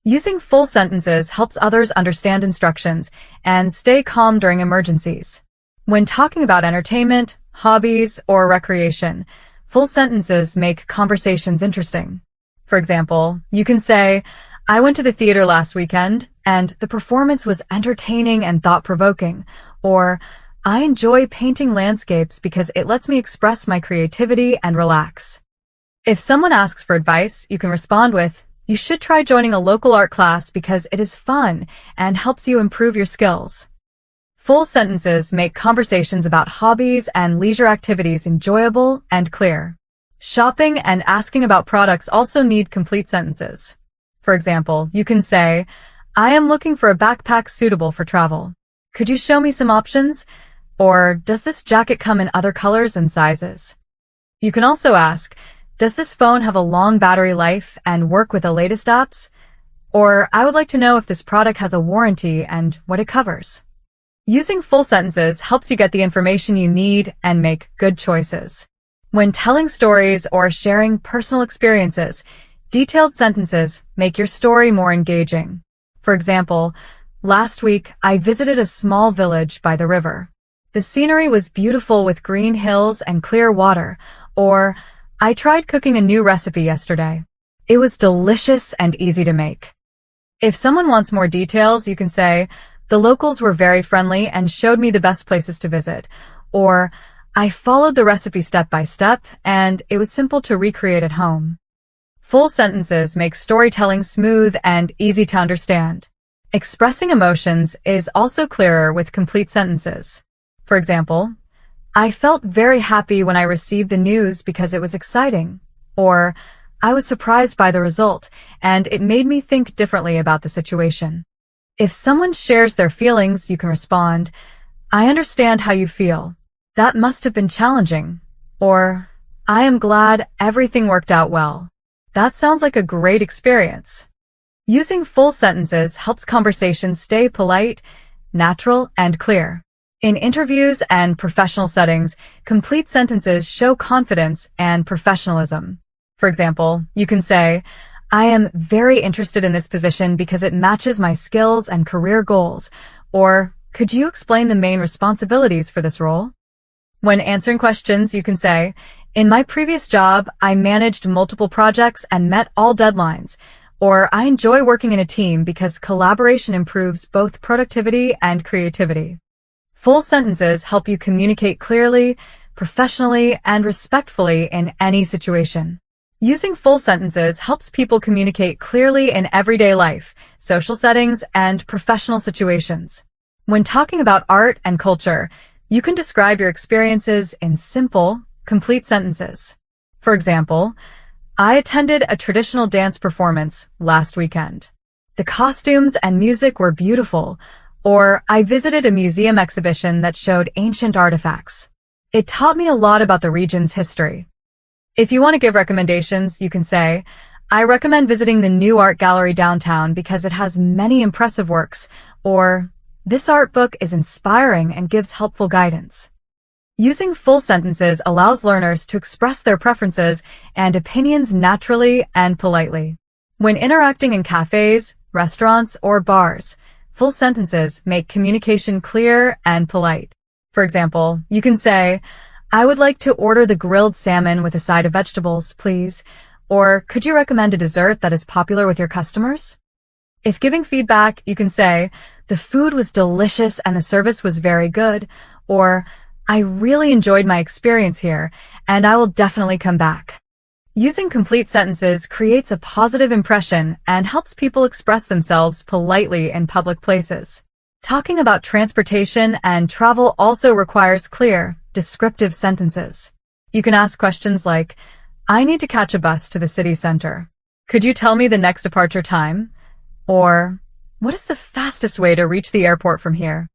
Using full sentences helps others understand instructions and stay calm during emergencies. When talking about entertainment, hobbies, or recreation, full sentences make conversations interesting. For example, you can say, I went to the theater last weekend, and the performance was entertaining and thought-provoking, or I enjoy painting landscapes because it lets me express my creativity and relax. If someone asks for advice, you can respond with, you should try joining a local art class because it is fun and helps you improve your skills. Full sentences make conversations about hobbies and leisure activities enjoyable and clear. Shopping and asking about products also need complete sentences. For example, you can say, I am looking for a backpack suitable for travel. Could you show me some options? Or, does this jacket come in other colors and sizes? You can also ask, does this phone have a long battery life and work with the latest apps? Or, I would like to know if this product has a warranty and what it covers. Using full sentences helps you get the information you need and make good choices. When telling stories or sharing personal experiences, detailed sentences make your story more engaging. For example, last week I visited a small village by the river. The scenery was beautiful with green hills and clear water, or I tried cooking a new recipe yesterday. It was delicious and easy to make. If someone wants more details, you can say, the locals were very friendly and showed me the best places to visit, or I followed the recipe step by step and it was simple to recreate at home. Full sentences make storytelling smooth and easy to understand. Expressing emotions is also clearer with complete sentences. For example, I felt very happy when I received the news because it was exciting, or I was surprised by the result and it made me think differently about the situation. If someone shares their feelings, you can respond, I understand how you feel. That must have been challenging. Or, I am glad everything worked out well. That sounds like a great experience. Using full sentences helps conversations stay polite, natural, and clear. In interviews and professional settings, complete sentences show confidence and professionalism. For example, you can say, I am very interested in this position because it matches my skills and career goals. Or, could you explain the main responsibilities for this role? When answering questions, you can say, in my previous job, I managed multiple projects and met all deadlines. Or, I enjoy working in a team because collaboration improves both productivity and creativity. Full sentences help you communicate clearly, professionally, and respectfully in any situation. Using full sentences helps people communicate clearly in everyday life, social settings, and professional situations. When talking about art and culture, you can describe your experiences in simple, complete sentences. For example, I attended a traditional dance performance last weekend. The costumes and music were beautiful. Or, I visited a museum exhibition that showed ancient artifacts. It taught me a lot about the region's history. If you want to give recommendations, you can say, I recommend visiting the new art gallery downtown because it has many impressive works, or this art book is inspiring and gives helpful guidance. Using full sentences allows learners to express their preferences and opinions naturally and politely. When interacting in cafes, restaurants, or bars, full sentences make communication clear and polite. For example, you can say, I would like to order the grilled salmon with a side of vegetables, please. Or, could you recommend a dessert that is popular with your customers? If giving feedback, you can say, the food was delicious and the service was very good. Or, I really enjoyed my experience here, and I will definitely come back. Using complete sentences creates a positive impression and helps people express themselves politely in public places. Talking about transportation and travel also requires clear, descriptive sentences. You can ask questions like, I need to catch a bus to the city center. Could you tell me the next departure time? Or, what is the fastest way to reach the airport from here?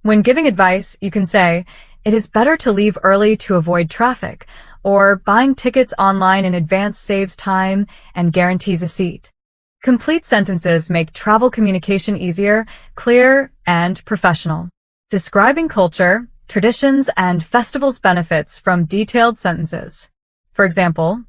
When giving advice, you can say, it is better to leave early to avoid traffic, or buying tickets online in advance saves time and guarantees a seat. Complete sentences make travel communication easier, clear, and professional. Describing culture, Traditions and festivals benefits from detailed sentences. For example,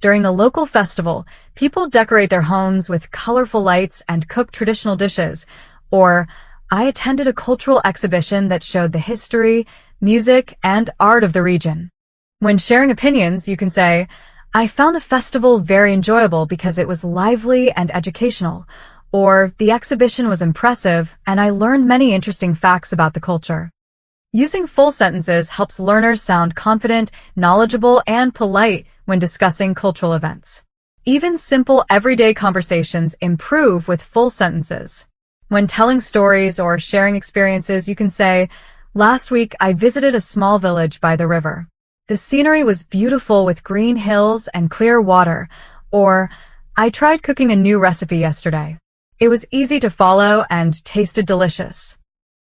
during a local festival, people decorate their homes with colorful lights and cook traditional dishes. Or, I attended a cultural exhibition that showed the history, music, and art of the region. When sharing opinions, you can say, I found the festival very enjoyable because it was lively and educational. Or, the exhibition was impressive and I learned many interesting facts about the culture. Using full sentences helps learners sound confident, knowledgeable, and polite when discussing cultural events. Even simple everyday conversations improve with full sentences. When telling stories or sharing experiences, you can say, last week I visited a small village by the river. The scenery was beautiful with green hills and clear water. Or, I tried cooking a new recipe yesterday. It was easy to follow and tasted delicious.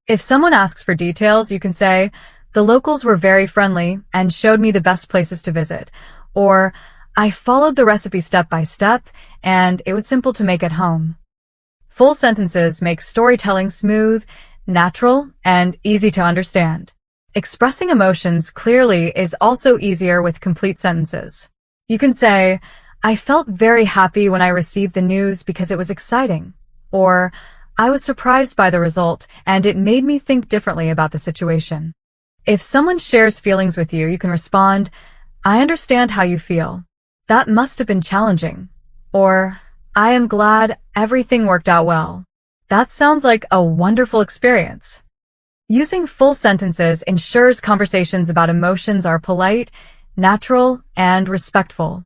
If someone asks for details, you can say, the locals were very friendly and showed me the best places to visit. Or, I followed the recipe step by step and it was simple to make at home. Full sentences make storytelling smooth, natural, and easy to understand. Expressing emotions clearly is also easier with complete sentences. You can say, I felt very happy when I received the news because it was exciting. Or, I was surprised by the result and it made me think differently about the situation. If someone shares feelings with you, you can respond, I understand how you feel. That must have been challenging. Or, I am glad everything worked out well. That sounds like a wonderful experience. Using full sentences ensures conversations about emotions are polite, natural, and respectful.